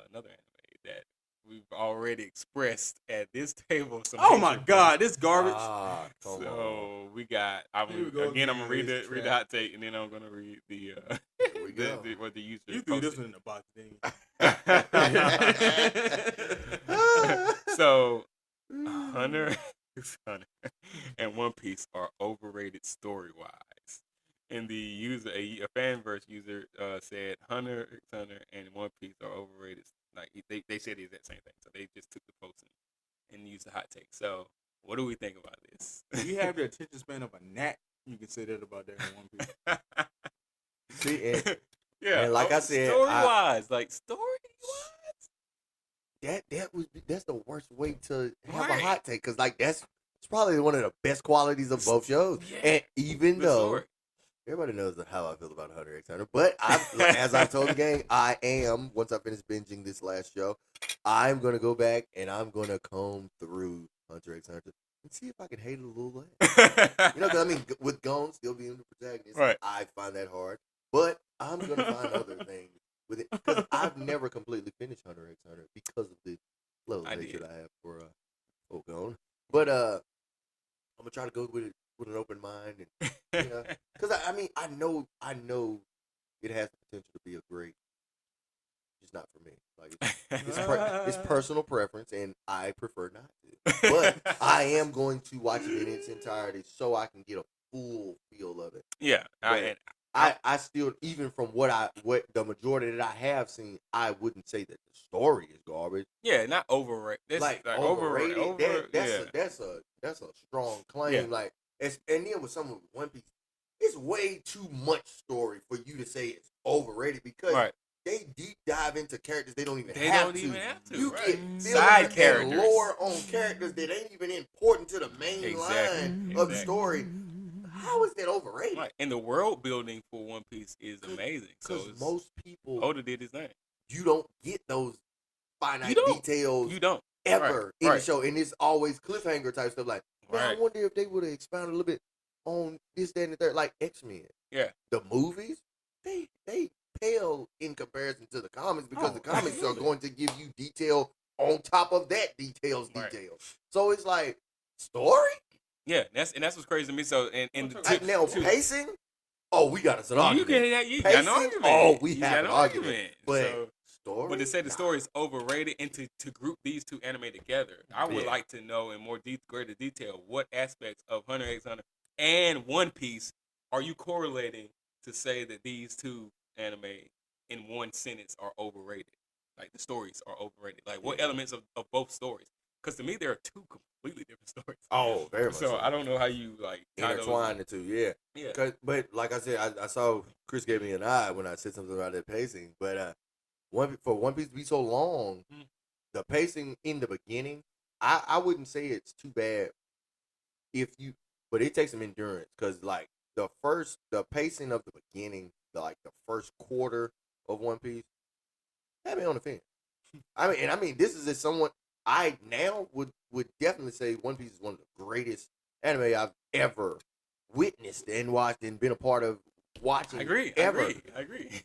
Speaker 2: another anime that we've already expressed at this table.
Speaker 3: Oh my God, this garbage.
Speaker 2: So we got. I'm gonna read the hot take, and then I'm gonna read what the user.
Speaker 3: You threw this one in the box, didn't
Speaker 2: you? So Hunter and One Piece are overrated story-wise. And the user, a fanverse user, said Hunter x Hunter and One Piece are overrated. Like they said the exact same thing, so they just took the post and used the hot take. So what do we think about this?
Speaker 3: If you have the attention span of a gnat, you can say that about that in One Piece.
Speaker 1: See, and like I said,
Speaker 2: story-wise,
Speaker 1: that's the worst way to have a hot take, because like it's probably one of the best qualities of both shows. And even though everybody knows how I feel about Hunter x Hunter, but as I told the gang, I am, once I finish binging this last show, I'm gonna go back and I'm gonna comb through Hunter x Hunter and see if I can hate it a little less. Because I mean, with Gon still being the protagonist, I find that hard. But I'm gonna find other things with it because I've never completely finished Hunter x Hunter because of the love nature that I have for Ogon. But I'm gonna try to go with it with an open mind, and because I mean I know it has the potential to be a great. It's not for me. Like it's personal preference, and I prefer not to. But I am going to watch it in its entirety so I can get a full feel of it.
Speaker 2: Yeah,
Speaker 1: I still, even from what the majority that I have seen, I wouldn't say that the story is garbage.
Speaker 2: Yeah, not overrated.
Speaker 1: Overrated. That's a strong claim. Yeah. Like, and then with someone with One Piece, it's way too much story for you to say it's overrated because they deep dive into characters they don't even have to. You get side characters, and lore on characters that ain't even important to the main line of the story. How is that overrated?
Speaker 2: Right. And the world building for One Piece is amazing. Because
Speaker 1: most people
Speaker 2: Oda did his thing.
Speaker 1: You don't get those finite details.
Speaker 2: You don't
Speaker 1: ever in the show, and it's always cliffhanger type stuff. Like, man, I wonder if they would have expounded a little bit on this, that, and the third. Like X-Men.
Speaker 2: Yeah.
Speaker 1: The movies, they pale in comparison to the comics because the comics are going to give you detail on top of that details. So it's like story.
Speaker 2: Yeah, that's what's crazy to me. So
Speaker 1: now pacing. Oh, we got an argument.
Speaker 2: You got an argument.
Speaker 1: Oh, we have an argument. But story.
Speaker 2: But to say the story is overrated and to group these two anime together, I would like to know in more greater detail what aspects of Hunter x Hunter and One Piece are you correlating to say that these two anime in one sentence are overrated? Like the stories are overrated. Like what elements of both stories? Because to me, there are two completely different stories.
Speaker 1: Oh, very much.
Speaker 2: So I don't know how you like
Speaker 1: intertwine the two. Yeah. But like I said, I saw Chris gave me an eye when I said something about that pacing. But for One Piece to be so long, the pacing in the beginning, I wouldn't say it's too bad but it takes some endurance because like the pacing of the beginning, the first quarter of One Piece, had me on the fence. I mean, this is someone. I now would definitely say One Piece is one of the greatest anime I've ever witnessed and watched and been a part of watching.
Speaker 2: I agree.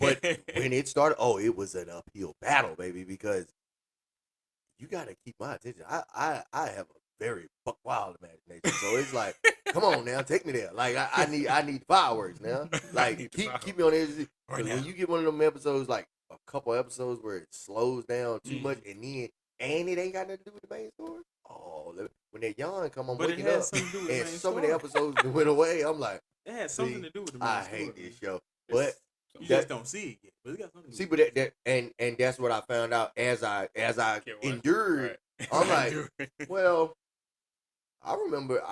Speaker 1: But when it started, it was an uphill battle, baby, because you got to keep my attention. I have a very buck wild imagination, so it's like, come on now, take me there. Like I need fireworks now. Like keep me on edge. When you get one of them episodes, like a couple episodes where it slows down too much, and it ain't got nothing to do with the main story. Oh, when that yawn come on, waking up, and so many episodes went away. I'm like,
Speaker 3: it had something to do with the main story.
Speaker 1: I hate this show, but
Speaker 3: you just don't see it yet. But it got something to do
Speaker 1: with it. And that's what I found out as I endured. I'm like, well, I remember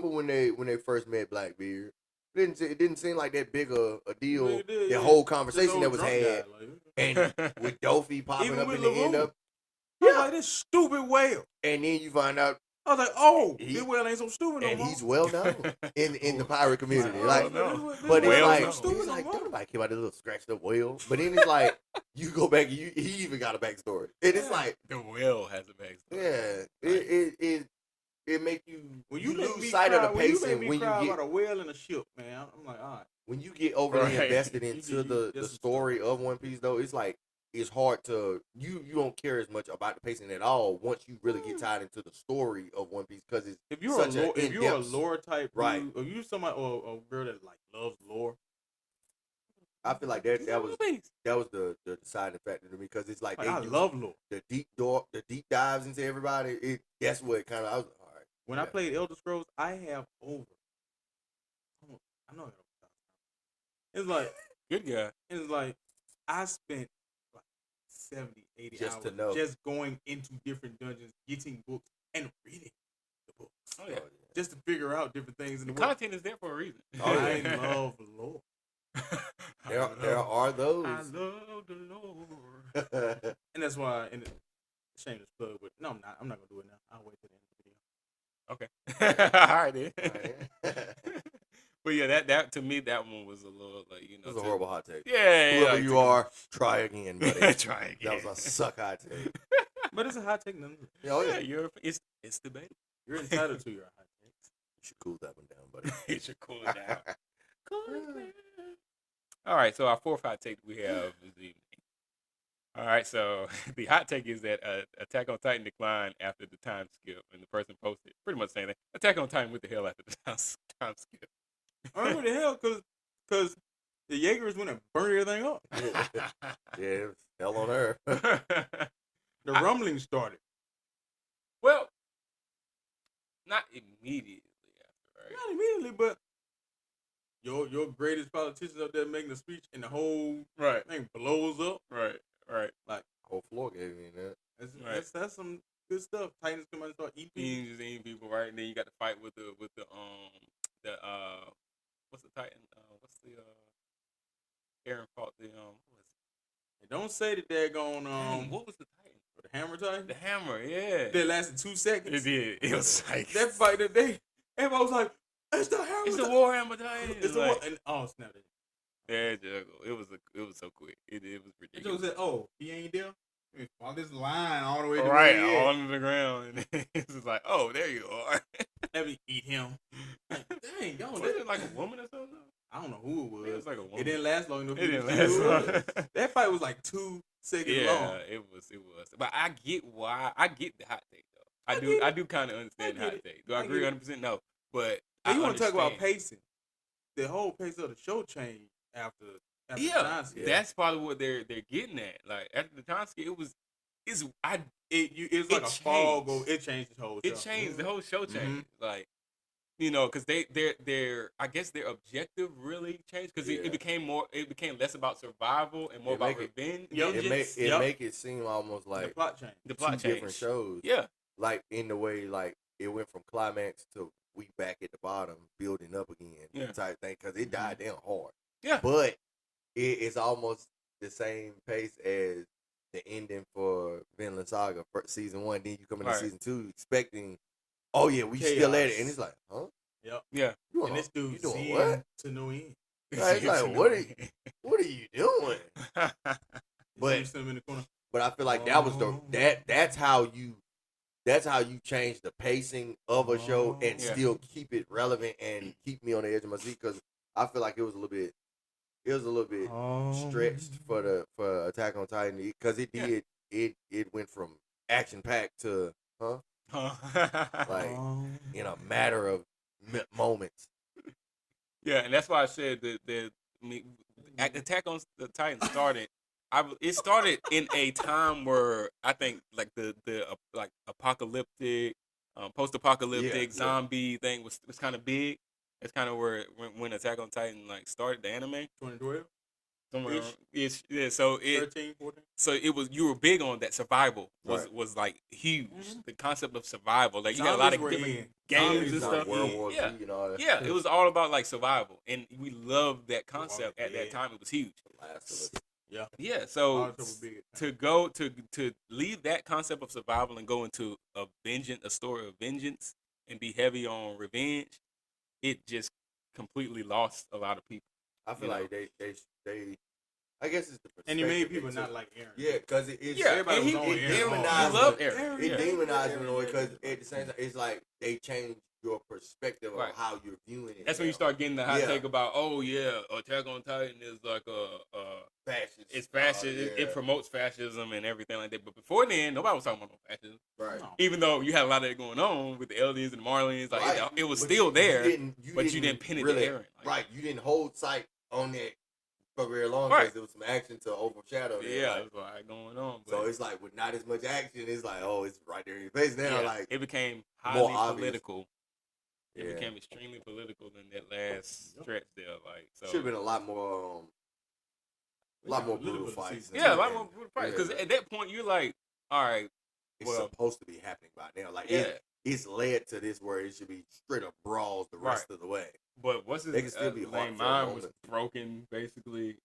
Speaker 1: when they first met Blackbeard. It didn't seem like that big a deal. The whole conversation that was had, and with Dofi popping up in the end of.
Speaker 3: Yeah, like this stupid whale.
Speaker 1: And then you find out.
Speaker 3: I was like, this whale ain't so stupid no more.
Speaker 1: And he's well known in the pirate community. But it's like, don't nobody care about this little scratched up whale. But then it's like, you go back, he even got a backstory. And it's like.
Speaker 2: The whale has a backstory.
Speaker 1: Yeah. It make you, you lose sight of the pacing when you get.
Speaker 3: About a whale in a ship, man. I'm like, all right.
Speaker 1: When you get overly invested into the story of One Piece, though, it's like, it's hard to you don't care as much about the pacing at all once you really get tied into the story of One Piece because it's if you're
Speaker 3: a lore type dude, or you somebody or a girl that like loves lore.
Speaker 1: I feel like that was the deciding factor to me because it's like
Speaker 3: I love lore.
Speaker 1: The deep dives into everybody. That's what kind of I was like, all right.
Speaker 3: When I played Elder Scrolls, I have over. I know it's like
Speaker 2: good guy.
Speaker 3: It's like I spent 70, 80
Speaker 1: just
Speaker 3: hours
Speaker 1: to know.
Speaker 3: Just going into different dungeons, getting books, and reading the books.
Speaker 2: Oh yeah.
Speaker 3: Just to figure out different things in the
Speaker 2: world. Content is there for a reason.
Speaker 3: I love lore.
Speaker 1: There are those.
Speaker 3: I love the lore. And that's why, and shameless plug, but no, I'm not. I'm not going to do it now. I'll wait till the end of the video.
Speaker 2: Okay. All right, then. But yeah, that to me, that one was a little like,
Speaker 1: it was a horrible hot take.
Speaker 2: Yeah,
Speaker 1: whoever you are, try again, buddy.
Speaker 2: Try again.
Speaker 1: That was a suck hot take.
Speaker 3: But it's a hot take, nonetheless.
Speaker 2: Yeah, it's debatable.
Speaker 3: You're entitled to your hot takes.
Speaker 1: You should cool that one down, buddy.
Speaker 2: You should cool it down. Cool it down. All right, so our fourth hot take we have this evening. All right, so the hot take is that Attack on Titan declined after the time skip, and the person posted pretty much saying that Attack on Titan went to hell after the time skip.
Speaker 3: I went to hell because the Jaegers went and burned everything up.
Speaker 1: Yeah, it was hell on earth.
Speaker 3: The rumbling started.
Speaker 2: Well, not immediately after, right?
Speaker 3: Not immediately, but your greatest politicians up there making a speech and the whole thing blows up.
Speaker 2: Right.
Speaker 3: Like
Speaker 1: whole floor gave me that.
Speaker 3: That's some good stuff. Titans come out and start eating people.
Speaker 2: Just eating people, right? And then you got to fight with the what's the Titan? What's the Aaron fought the what was it?
Speaker 3: Don't say that they're going
Speaker 2: what was the Titan?
Speaker 3: The Hammer Titan?
Speaker 2: The Hammer, yeah.
Speaker 3: That lasted 2 seconds.
Speaker 2: It did. It was like
Speaker 3: that fight today. Everybody was like, "It's the Hammer.
Speaker 2: It's the Warhammer Titan."
Speaker 3: It's the
Speaker 2: like,
Speaker 3: War. And snap it.
Speaker 2: Yeah, it was so quick. It was ridiculous.
Speaker 3: Said, "Oh, he ain't there. Follow this line all the way to
Speaker 2: all under the ground." And it's just like, "Oh, there you are."
Speaker 3: Let me eat him. Like, dang,
Speaker 2: was it like a woman or something?
Speaker 3: I don't know who it was.
Speaker 2: It was like a woman.
Speaker 3: It didn't last long enough.
Speaker 2: It didn't last long.
Speaker 3: That fight was like 2 seconds long.
Speaker 2: Yeah, it was. But I get why. I get the hot take though. I do kind of understand the hot take. Do I agree 100%? No, but
Speaker 3: you want to talk about pacing? The whole pace of the show changed after the time skip.
Speaker 2: That's probably what they're getting at. Like after the time skip, it was like a fog.
Speaker 3: It changed the whole show.
Speaker 2: It changed the whole show. Changed like. Because they're I guess their objective really changed because it became less about survival and more about revenge.
Speaker 1: It make it seem almost like
Speaker 3: the plot change.
Speaker 1: Different shows.
Speaker 2: Yeah,
Speaker 1: like in the way like it went from climax to we back at the bottom building up again type thing because it died down hard.
Speaker 2: Yeah,
Speaker 1: but it's almost the same pace as the ending for Vinland Saga for season 1. Then you come into season 2 expecting. Oh yeah, we still at it, and it's like, huh?
Speaker 3: Yep.
Speaker 2: Yeah.
Speaker 3: And this dude
Speaker 1: doing what?
Speaker 3: To no end.
Speaker 1: It's like, what are you doing? But I feel like that was that's how you change the pacing of a show and still keep it relevant and keep me on the edge of my seat because I feel like it was a little bit stretched for Attack on Titan because it went from action packed to like in a matter of moments.
Speaker 2: Yeah, and that's why I said the Attack on the Titan started. It started in a time where I think like the like apocalyptic, post-apocalyptic zombie thing was kind of big. It's kind of where when Attack on Titan like started the anime.
Speaker 3: 2012.
Speaker 2: Somewhere so
Speaker 3: 13, 14.
Speaker 2: So it was you were big on that survival was like huge. Mm-hmm. The concept of survival, like you had a lot of different games and stuff.
Speaker 1: World War Z and all that.
Speaker 2: Yeah, it was all about like survival, and we loved that concept at that time. It was huge. Yeah. So to leave that concept of survival and go into a story of vengeance, and be heavy on revenge, it just completely lost a lot of people.
Speaker 1: I feel like they I guess it's the perspective.
Speaker 3: And you made people not like Eren.
Speaker 1: Yeah, because it's
Speaker 3: everybody was on Eren.
Speaker 1: It demonized him because at the same time it's like they changed your perspective of how you're viewing it.
Speaker 2: That's when you start getting the hot take about Attack on Titan is like a
Speaker 1: fascist.
Speaker 2: It's fascist. It promotes fascism and everything like that. But before then, nobody was talking about no fascism.
Speaker 1: Right.
Speaker 2: Even though you had a lot of it going on with the Eldians and the Marlians, like it was still there. But you didn't pin it to Eren.
Speaker 1: Right. You didn't hold sight on that for very long because there was some action to overshadow it.
Speaker 2: Yeah, it was like going on.
Speaker 1: But so it's like with not as much action, it's like it's right there in your face now. Like
Speaker 2: it became highly political. It became extremely political in that last stretch there. Like, so
Speaker 1: should have been a lot more brutal fights.
Speaker 2: Yeah, a lot more brutal fights. Because at that point, you're like, all right,
Speaker 1: it's supposed to be happening by now. Like, it's led to this where it should be straight up brawls the rest of the way.
Speaker 2: But what's his name? Mine was broken, basically.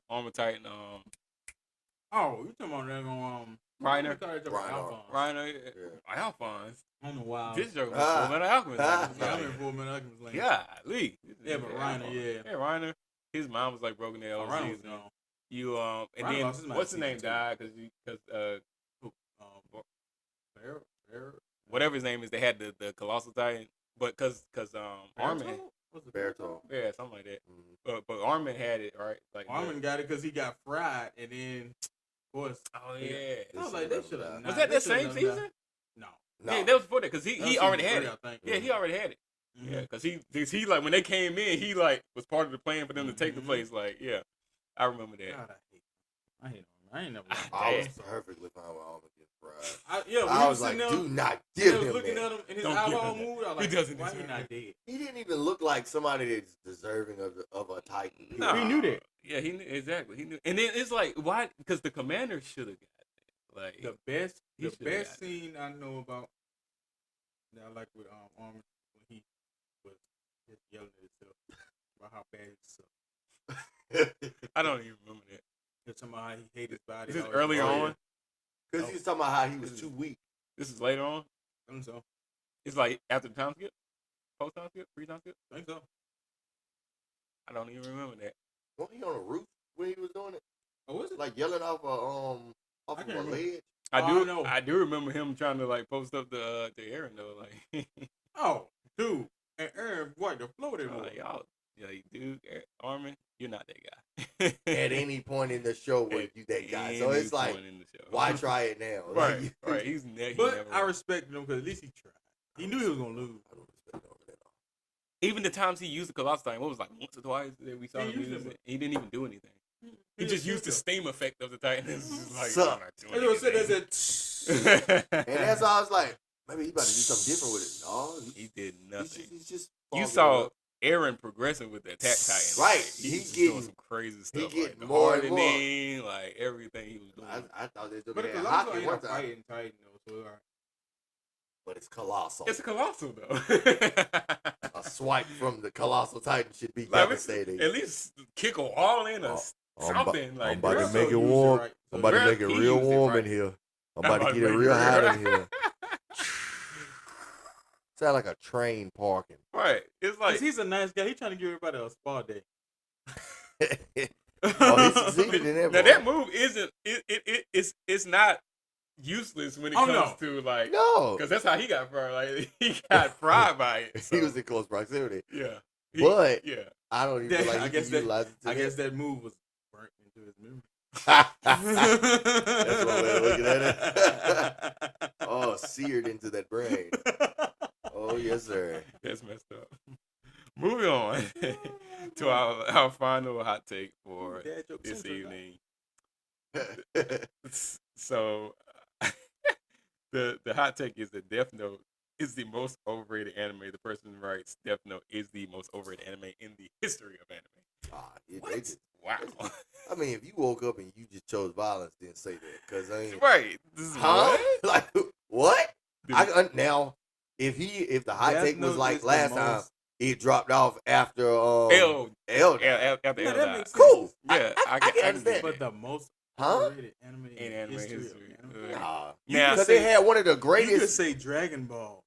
Speaker 2: Armor Titan.
Speaker 3: You talking about that on
Speaker 2: Reiner?
Speaker 3: Reiner,
Speaker 2: Alphonse.
Speaker 3: I don't know why.
Speaker 2: This joke was Full Metal Alchemist.
Speaker 3: I'm in Full Metal Alchemist Lane.
Speaker 2: Yeah, Lee.
Speaker 3: Yeah, but Reiner,
Speaker 2: Yeah, Reiner. His mom was like broken there.
Speaker 3: Reiner was gone.
Speaker 2: You and then what's his name died because whatever his name is, they had the Colossal Titan, but because Armin.
Speaker 3: What's it?
Speaker 1: Baritone.
Speaker 2: Yeah, something like that. But Armin had it, right? Like
Speaker 3: Armin got it because he got fried, and then of course.
Speaker 2: Oh yeah.
Speaker 3: I was like, they should have.
Speaker 2: Was that same season?
Speaker 3: No.
Speaker 2: Yeah, that was before that because he already had it.
Speaker 3: I think.
Speaker 2: Yeah, he already had it. Yeah, because he like when they came in, he like was part of the plan for them to take the place. Like, yeah, I remember that.
Speaker 3: God, I hate him. I ain't never.
Speaker 1: I was perfectly fine with Armin getting fried.
Speaker 3: I
Speaker 1: was like, do not give him
Speaker 3: looking
Speaker 1: that.
Speaker 3: at him in his eyeball mood. I was like,
Speaker 2: he doesn't.
Speaker 3: Why he not dead?
Speaker 1: He didn't even look like somebody that's deserving of a Titan.
Speaker 2: No,
Speaker 3: he knew that.
Speaker 2: Yeah, he knew exactly. He knew, and then it's like, why? Because the commander should have got it. Like
Speaker 3: The best scene I know about that I like with Armin when he was just yelling at himself about how bad he sucked.
Speaker 2: I don't even remember that.
Speaker 3: Just somehow he hated his body.
Speaker 2: Is this earlier on?
Speaker 1: Because he was talking about how he was too weak.
Speaker 2: This is later on?
Speaker 3: I think so.
Speaker 2: It's like after the time skip? Post time skip? Pre time skip?
Speaker 3: I think so.
Speaker 2: I don't even remember that.
Speaker 1: Wasn't he on a roof when he was doing it?
Speaker 3: Oh, was it?
Speaker 1: Like yelling off of a ledge?
Speaker 2: I do remember him trying to like post up the Aaron though. Like
Speaker 3: oh, dude. And Aaron, what, the floated one.
Speaker 2: Like, y'all, yeah, dude, Armin, you're not that guy.
Speaker 1: At any point in the show, were you that guy? So it's like, why try it now?
Speaker 2: Right,
Speaker 1: like,
Speaker 2: right. He's
Speaker 3: but I respected him because at least he tried. He knew he was gonna lose.
Speaker 1: I don't respect him at all.
Speaker 2: Even the times he used the Colossal Titan, what was it, like once or twice that we saw him use it? He didn't even do anything. He just used the steam effect of the Titan. Like,
Speaker 1: Suck.
Speaker 2: I'm not doing anything.
Speaker 1: And that's why I was like, maybe he's about to do something different with it. No,
Speaker 2: he did nothing.
Speaker 1: He's just
Speaker 2: you saw Aaron progressing with the Attack Titan.
Speaker 1: Right.
Speaker 2: Like,
Speaker 1: He's
Speaker 2: doing some crazy stuff.
Speaker 1: He
Speaker 2: like the
Speaker 1: more and
Speaker 2: hardening, like everything he was doing.
Speaker 1: I thought they were
Speaker 3: But
Speaker 1: doing
Speaker 3: the
Speaker 1: that
Speaker 3: Colossal
Speaker 1: hockey
Speaker 3: ain't
Speaker 1: one
Speaker 3: a
Speaker 1: time.
Speaker 3: fighting Titan though, so all right.
Speaker 1: But it's colossal.
Speaker 2: It's a Colossal though.
Speaker 1: A swipe from the Colossal Titan should be devastating.
Speaker 2: At least kick a wall in or something.
Speaker 1: I'm
Speaker 2: like
Speaker 1: about to
Speaker 3: Russell
Speaker 1: make it
Speaker 3: used
Speaker 1: warm.
Speaker 3: right.
Speaker 1: I'm about to make it real warm in here. I'm about to get it real hot in here. Sound like a train parking.
Speaker 2: Right. It's like
Speaker 3: he's a nice guy. He's trying to give everybody a spa day.
Speaker 1: Oh, he succeeded in that.
Speaker 2: Now that move isn't it's not useless when it comes to like because that's how he got fried. Like he got fried by it. So.
Speaker 1: He was in close proximity.
Speaker 2: Yeah.
Speaker 1: But I don't even
Speaker 3: I
Speaker 1: like
Speaker 3: guess
Speaker 1: he utilized it.
Speaker 3: I guess that move was burnt into his memory.
Speaker 1: That's one way of looking at it. Oh, seared into that brain. Oh yes, sir.
Speaker 2: That's messed up. Moving on to our final hot take for this evening. So the hot take is that Death Note is the most overrated anime. The person writes Death Note is the most overrated anime in the history of anime. Wow.
Speaker 1: I mean, if you woke up and you just chose violence, then say that. Because I mean,
Speaker 2: right. This is what?
Speaker 1: Like what? Now, if the hot take was like last time, it dropped off after
Speaker 2: L.
Speaker 3: After L died.
Speaker 1: Cool.
Speaker 2: Yeah,
Speaker 1: I can understand.
Speaker 3: But the most overrated anime
Speaker 2: in anime history.
Speaker 1: Nah.
Speaker 2: Now,
Speaker 1: because they had one of the greatest.
Speaker 3: You could say Dragon Ball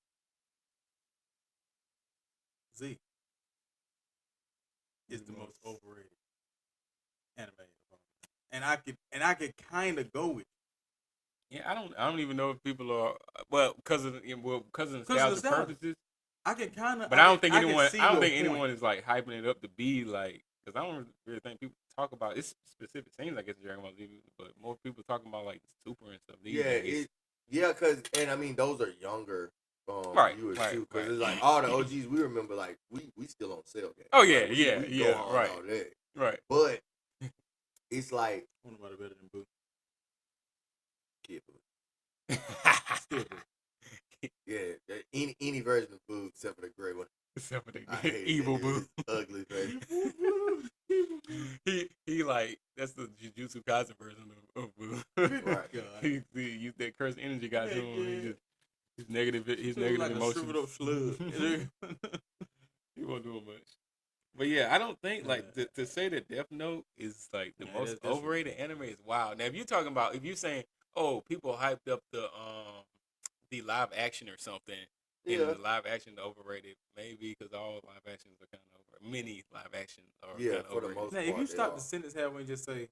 Speaker 3: Z is the most overrated anime, and I could kind of go with.
Speaker 2: Yeah, I don't even know if people are because of nostalgia purposes.
Speaker 3: I can kind of,
Speaker 2: but I don't think anyone is like hyping it up to be like because I don't really think people talk about it's specific scenes. I guess in Dragon Ball Z, but more people talking about like Super and stuff. These days.
Speaker 1: Because I mean those are younger viewers too. Because it's like all the OGs we remember like we still on sale game.
Speaker 2: Oh yeah,
Speaker 1: like, right. But it's like
Speaker 3: one about it better than Boo.
Speaker 1: Kid Boo. Still Boo. Yeah, any version of Boo except for the gray one.
Speaker 2: Except for the evil Boo.
Speaker 1: Ugly face.
Speaker 2: he like that's the Jujutsu Kaisen version of Boo.
Speaker 3: Right.
Speaker 2: he used that cursed energy got to him. He's negative. He's negative
Speaker 3: like
Speaker 2: emotions.
Speaker 3: A slug.
Speaker 2: He won't do much. But yeah, I don't think like to say that Death Note is like the most overrated anime is wild. Now, if you're saying, oh, people hyped up the live action or something, and the live action is overrated, maybe because all live actions are kind of over. Many live actions are kind of overrated.
Speaker 1: The most
Speaker 3: now, if you stop the sentence halfway and just say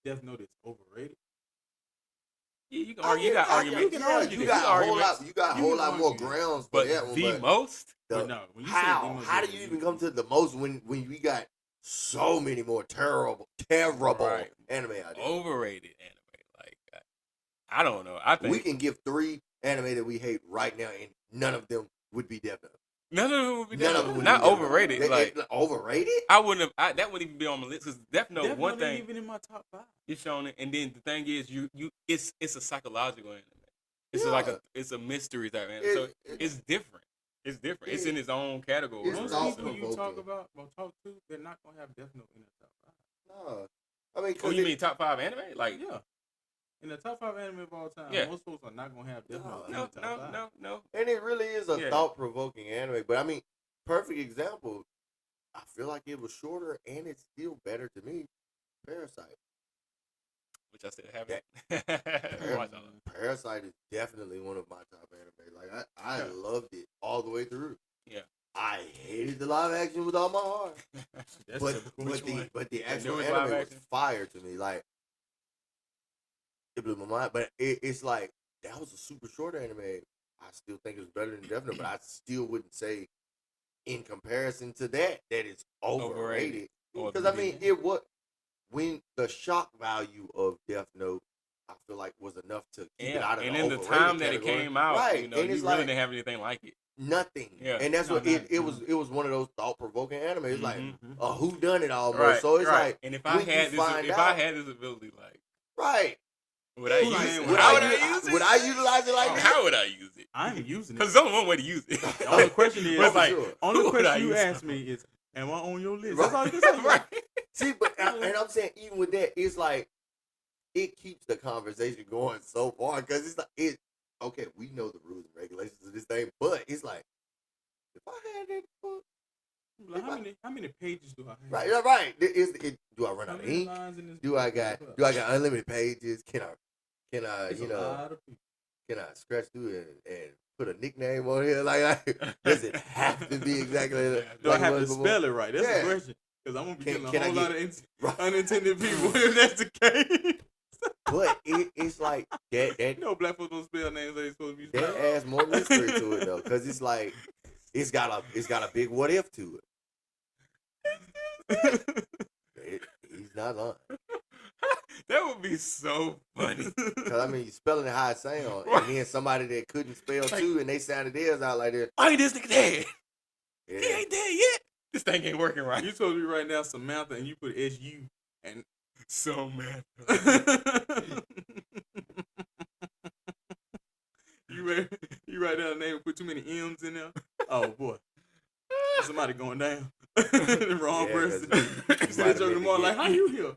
Speaker 3: Death Note is overrated,
Speaker 2: yeah, You can argue. You got arguments.
Speaker 1: You got a whole lot more grounds for that one.
Speaker 2: The most?
Speaker 3: No.
Speaker 1: How do you even come to the most when we got so many more terrible anime out there?
Speaker 2: Overrated anime. Like, I don't know. I think
Speaker 1: we can give 3 anime that we hate right now, and none of them would be Death Note.
Speaker 2: None of them would be Death Note. Not overrated.
Speaker 1: Overrated?
Speaker 2: I wouldn't have. That wouldn't even be on my list because Death Note. One thing,
Speaker 3: even in my top 5.
Speaker 2: It's shown it, and then the thing is, it's a psychological anime. It's a mystery type anime. So it's different. It's different. It's in its own category.
Speaker 3: Most people you talk about, talk to, they're not gonna have Death Note in the top 5.
Speaker 1: No, I mean,
Speaker 2: you mean top 5 anime? Like,
Speaker 3: yeah. In the top 5 anime of all time, most folks are not gonna have Death Note in the top 5.
Speaker 2: No.
Speaker 1: And it really is a thought-provoking anime. But I mean, perfect example. I feel like it was shorter, and it's still better to me. Parasite.
Speaker 2: Which I still haven't.
Speaker 1: Parasite is definitely one of my top anime. Like I loved it all the way through.
Speaker 2: Yeah.
Speaker 1: I hated the live action with all my heart. but the actual anime was fire to me. Like it blew my mind. But it's like that was a super short anime. I still think it was better than Death Note, but I still wouldn't say in comparison to that it's overrated. Because I mean when the shock value of Death Note, I feel like was enough to keep it out of the overrated
Speaker 2: in the time that
Speaker 1: category.
Speaker 2: it came out,
Speaker 1: right.
Speaker 2: You really didn't have anything like it.
Speaker 1: Nothing. Yeah. And that's it was one of those thought provoking animes. It's like a whodunit almost.
Speaker 2: Right.
Speaker 1: So it's like,
Speaker 2: and if I had this ability, like,
Speaker 1: right.
Speaker 2: Would I use it?
Speaker 1: Would I utilize it like that?
Speaker 2: How would I use it?
Speaker 3: I'm using it.
Speaker 2: Because there's only one way to use it.
Speaker 3: The only question is, only question you ask me is, am I on your list?
Speaker 1: Right.
Speaker 3: That's all you can say.
Speaker 1: Right. See, and I'm saying even with that, it's like it keeps the conversation going so far because it's like okay, we know the rules and regulations of this thing, but it's like if I had that book,
Speaker 3: like how many pages do I have?
Speaker 1: Right. Do I run out of ink? Do I got unlimited pages? Can I can I scratch through it and put a nickname on here? Like does it have to be exactly?
Speaker 3: Do I have to spell it right? That's the question. Because I'm gonna be getting a whole lot of unintended people if that's the case.
Speaker 1: But it's like that.
Speaker 3: Black folks don't spell names they supposed to be
Speaker 1: spelled. That adds more mystery to it though, because it's like it's got a big what if to it. He's not lying.
Speaker 2: That would be so funny.
Speaker 1: Because I mean, you're spelling it how it sounds, and then somebody that couldn't spell too, and they sounded theirs out like this.
Speaker 2: I ain't this nigga dead. Yeah. He ain't dead yet. This thing ain't working right.
Speaker 3: You told me right now Samantha, and you put SU and
Speaker 2: Samantha.
Speaker 3: You write down a name and put too many M's in there. Oh boy, somebody going down. The wrong person. You see that joke tomorrow, like, how you here?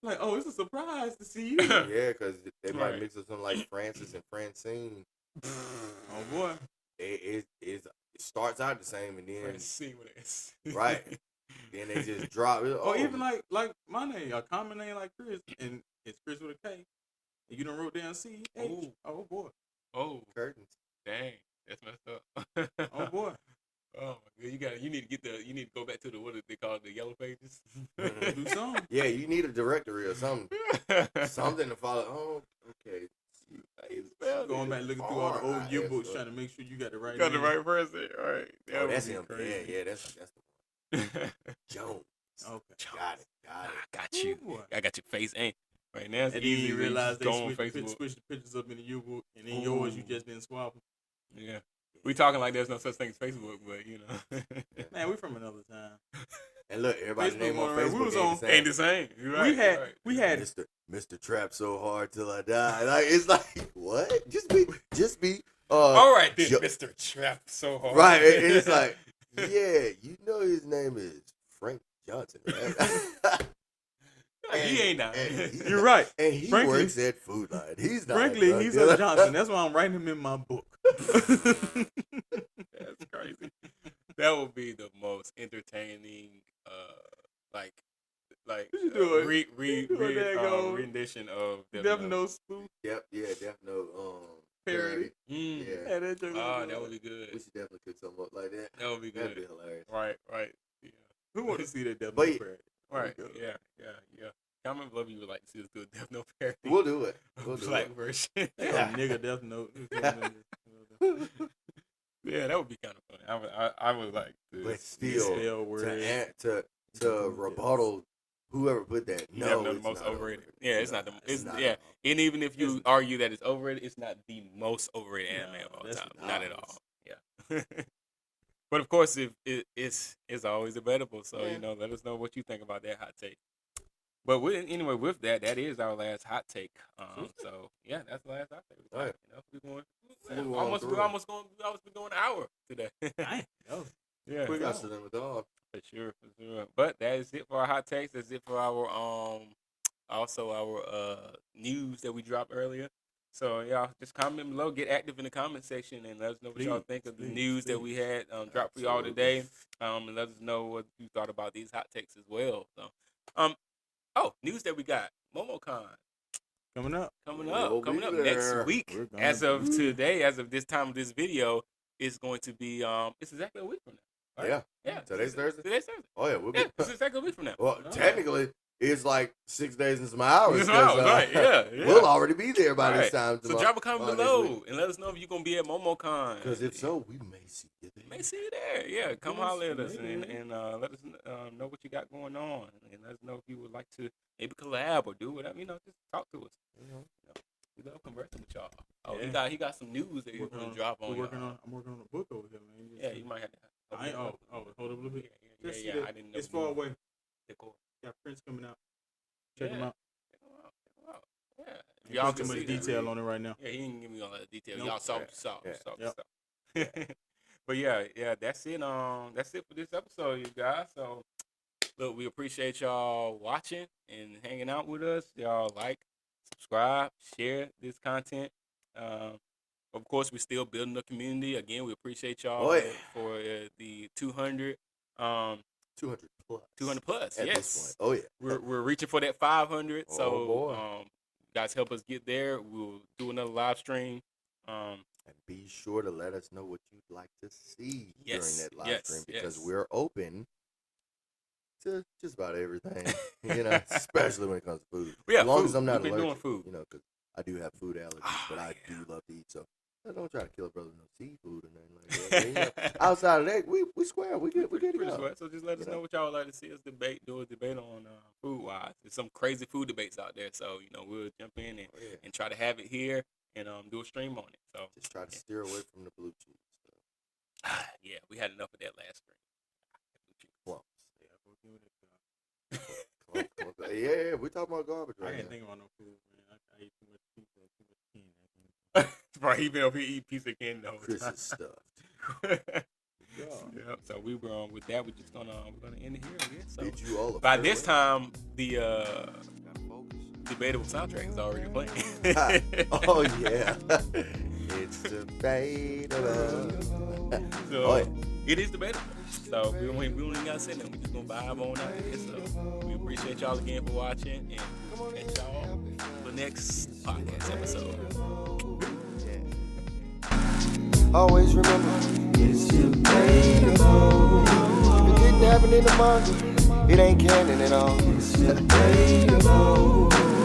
Speaker 3: Like, oh, it's a surprise to see you.
Speaker 1: Yeah, because they might mix up something like Francis and Francine.
Speaker 3: Oh boy,
Speaker 1: it starts out the same, and then
Speaker 2: Francine with an S.
Speaker 1: Right. Then they just drop it.
Speaker 3: Or even like my name, a common name like Chris, and it's Chris with a K. And you done wrote down C. Oh boy.
Speaker 2: Oh,
Speaker 1: curtains.
Speaker 2: Dang, that's messed up.
Speaker 3: Oh boy.
Speaker 2: Oh my god, you need to go back to the what they call the yellow pages.
Speaker 3: Do something.
Speaker 1: Yeah, you need a directory or something. Something to follow. Oh, okay.
Speaker 3: Going back looking through all the old yearbooks trying to make sure you got the right
Speaker 2: the right person. All right.
Speaker 1: Oh, that's him. Yeah, that's the one. Jones.
Speaker 3: Okay.
Speaker 1: Got it.
Speaker 2: I got you. I got your face. Ain't right now. It's
Speaker 3: and
Speaker 2: easy.
Speaker 3: You realize they
Speaker 2: switch
Speaker 3: the pictures up in the yearbook, and in yours you just didn't swap them.
Speaker 2: Yeah. We talking like there's no such thing as Facebook, but you know.
Speaker 3: Man, we from another time.
Speaker 1: And look, everybody's name on Facebook
Speaker 3: we was
Speaker 2: ain't the same. Right,
Speaker 3: we had
Speaker 1: Mr. Trap so hard till I die. Like it's like what? Just be.
Speaker 2: All right, then, Mr. Trap so hard.
Speaker 1: Right, and it's like, yeah, you know his name is Frank Johnson, right?
Speaker 2: He ain't now.
Speaker 3: You're right.
Speaker 1: And he works at Food Line. He's not.
Speaker 3: Frankly, he's a Johnson. That's why I'm writing him in my book.
Speaker 2: That's crazy. That would be the most entertaining, rendition of
Speaker 3: Death Note spoof.
Speaker 1: Yep, yeah, Death Note
Speaker 3: parody.
Speaker 1: Yeah,
Speaker 2: that would be good.
Speaker 1: We should definitely cook something up like that.
Speaker 2: That would be good.
Speaker 1: That'd be hilarious.
Speaker 2: Right. Yeah.
Speaker 3: Who wants to see that Death Note parody?
Speaker 2: Right. Yeah. Comment below if you would like to see us do a Death Note parody.
Speaker 1: We'll do it. We'll do
Speaker 2: Black
Speaker 1: it.
Speaker 2: version.
Speaker 3: Yeah, nigga Death Note.
Speaker 2: Yeah, that would be kind of funny. I would like to
Speaker 1: But still,
Speaker 3: spell words.
Speaker 1: to rebuttal whoever put that.
Speaker 2: You
Speaker 1: No,
Speaker 2: know, the
Speaker 1: it's
Speaker 2: most
Speaker 1: not
Speaker 2: overrated. Yeah, it's not the. It's
Speaker 1: not
Speaker 2: yeah,
Speaker 1: at all.
Speaker 2: and even if you argue that it's overrated, it's not the most overrated
Speaker 3: No,
Speaker 2: anime of all
Speaker 3: that's
Speaker 2: time.
Speaker 3: the
Speaker 2: Not at
Speaker 3: opposite.
Speaker 2: all. Yeah. But of course, if it's always debatable. So
Speaker 1: Yeah.
Speaker 2: you know, let us know what you think about that hot take. But anyway, with that is our last hot take. So yeah, that's the last hot take.
Speaker 1: All right.
Speaker 2: You know,
Speaker 1: Move
Speaker 2: we
Speaker 1: on
Speaker 2: almost
Speaker 1: through.
Speaker 2: been going an hour today.
Speaker 3: Dang.
Speaker 2: Yeah,
Speaker 3: Quick
Speaker 1: Faster than we thought.
Speaker 2: for sure. But that is it for our hot takes. That's it for our also our news that we dropped earlier. So y'all just comment below, get active in the comment section, and let us know what y'all think of the news that we had dropped for y'all today. And let us know what you thought about these hot takes as well. So news that we got. MomoCon
Speaker 3: Coming up
Speaker 2: coming
Speaker 1: We'll be
Speaker 2: up
Speaker 1: there.
Speaker 2: next week.
Speaker 3: We're gonna
Speaker 2: As of
Speaker 3: be there.
Speaker 2: today, as of this time of this video, it's going to be it's exactly a week from now. Right?
Speaker 1: Yeah.
Speaker 2: Yeah.
Speaker 1: Today's Thursday?
Speaker 2: Today's Thursday.
Speaker 1: Oh yeah, we'll be.
Speaker 2: Yeah, it's exactly a week from now.
Speaker 1: Well,
Speaker 2: Oh.
Speaker 1: technically, it's like 6 days and some hours.
Speaker 2: Some hours,
Speaker 1: 'cause,
Speaker 2: right, yeah.
Speaker 1: We'll already be there by this
Speaker 2: Right.
Speaker 1: time.
Speaker 2: So drop a comment below and let us know if you're gonna be at MomoCon.
Speaker 1: Because if so, we may see you there.
Speaker 2: May see you there. Yeah, come
Speaker 3: Yes,
Speaker 2: holler at us
Speaker 3: maybe.
Speaker 2: and let us know what you got going on, and let us know if you would like to maybe collab or do whatever. You know, just talk to us. You know, we love conversing with y'all. Oh,
Speaker 3: Yeah.
Speaker 2: he got some news that he's gonna drop on.
Speaker 3: I'm working
Speaker 2: y'all.
Speaker 3: on a book over here, man.
Speaker 2: Yeah, you might have to.
Speaker 3: Hold up a little bit.
Speaker 2: Yeah,
Speaker 3: Just see
Speaker 2: yeah.
Speaker 3: that.
Speaker 2: I didn't know.
Speaker 3: It's far away.
Speaker 2: Decor.
Speaker 3: Got prints coming out. Check them
Speaker 2: Yeah.
Speaker 3: out.
Speaker 2: Check 'em out. Yeah. If
Speaker 3: Y'all
Speaker 2: y'all
Speaker 3: too
Speaker 2: can
Speaker 3: much
Speaker 2: see that.
Speaker 3: detail on it right now.
Speaker 2: Yeah, he didn't give me all that detail.
Speaker 3: Nope.
Speaker 2: Y'all saw what you saw.
Speaker 1: Yeah.
Speaker 2: You saw what
Speaker 3: Yep.
Speaker 2: you saw. But yeah, that's it. That's it for this episode, you guys. So look, we appreciate y'all watching and hanging out with us. Y'all like, subscribe, share this content. Of course, we're still building the community. Again, we appreciate y'all for the 200.
Speaker 1: 200 plus.
Speaker 2: 200 plus.
Speaker 1: At
Speaker 2: yes.
Speaker 1: this point. Oh yeah.
Speaker 2: We're reaching for that 500.
Speaker 1: Oh,
Speaker 2: So
Speaker 1: boy.
Speaker 2: guys, help us get there. We'll do another live stream.
Speaker 1: And be sure to let us know what you'd like to see
Speaker 2: Yes,
Speaker 1: during that live
Speaker 2: yes,
Speaker 1: stream because
Speaker 2: yes.
Speaker 1: we're open to just about everything. Especially when it comes to food.
Speaker 2: Yeah,
Speaker 1: as long
Speaker 2: food.
Speaker 1: as I'm not
Speaker 2: We've been
Speaker 1: allergic,
Speaker 2: doing food.
Speaker 1: because I do have food allergies,
Speaker 2: Oh,
Speaker 1: but I
Speaker 2: yeah.
Speaker 1: do love to eat. So don't try to kill a brother with no seafood or nothing like that. But, outside of that, we square. We good to
Speaker 2: Pretty
Speaker 1: go.
Speaker 2: sweat. So just let us know what y'all would like to see us do a debate on food wise. There's some crazy food debates out there, so we'll jump in and try to have it here and do a stream on it. So
Speaker 1: Just try to steer away from the blue cheese stuff.
Speaker 2: yeah, we had enough of that last stream.
Speaker 1: Clumps. Yeah, we talking about garbage
Speaker 3: I
Speaker 1: right
Speaker 3: can't
Speaker 1: now.
Speaker 3: think about no food, man. I eat too much pizza and too much candy.
Speaker 2: Bro, he been over here eating piece of candy the whole
Speaker 1: Chris
Speaker 2: time.
Speaker 1: is stuffed.
Speaker 2: Yeah, so we were with that. We're gonna end it here. I guess. So
Speaker 1: Bid you all a
Speaker 2: by this
Speaker 1: farewell.
Speaker 2: time, the debatable soundtrack is already playing.
Speaker 1: Oh yeah, it's debatable.
Speaker 2: So it is debatable. So we don't even gotta say nothing. We just gonna vibe on out here. So we appreciate y'all again for watching, and we'll catch y'all for the next podcast episode.
Speaker 4: Always remember, it's debatable. If it didn't happen in the manga, it ain't canon at all. It's debatable.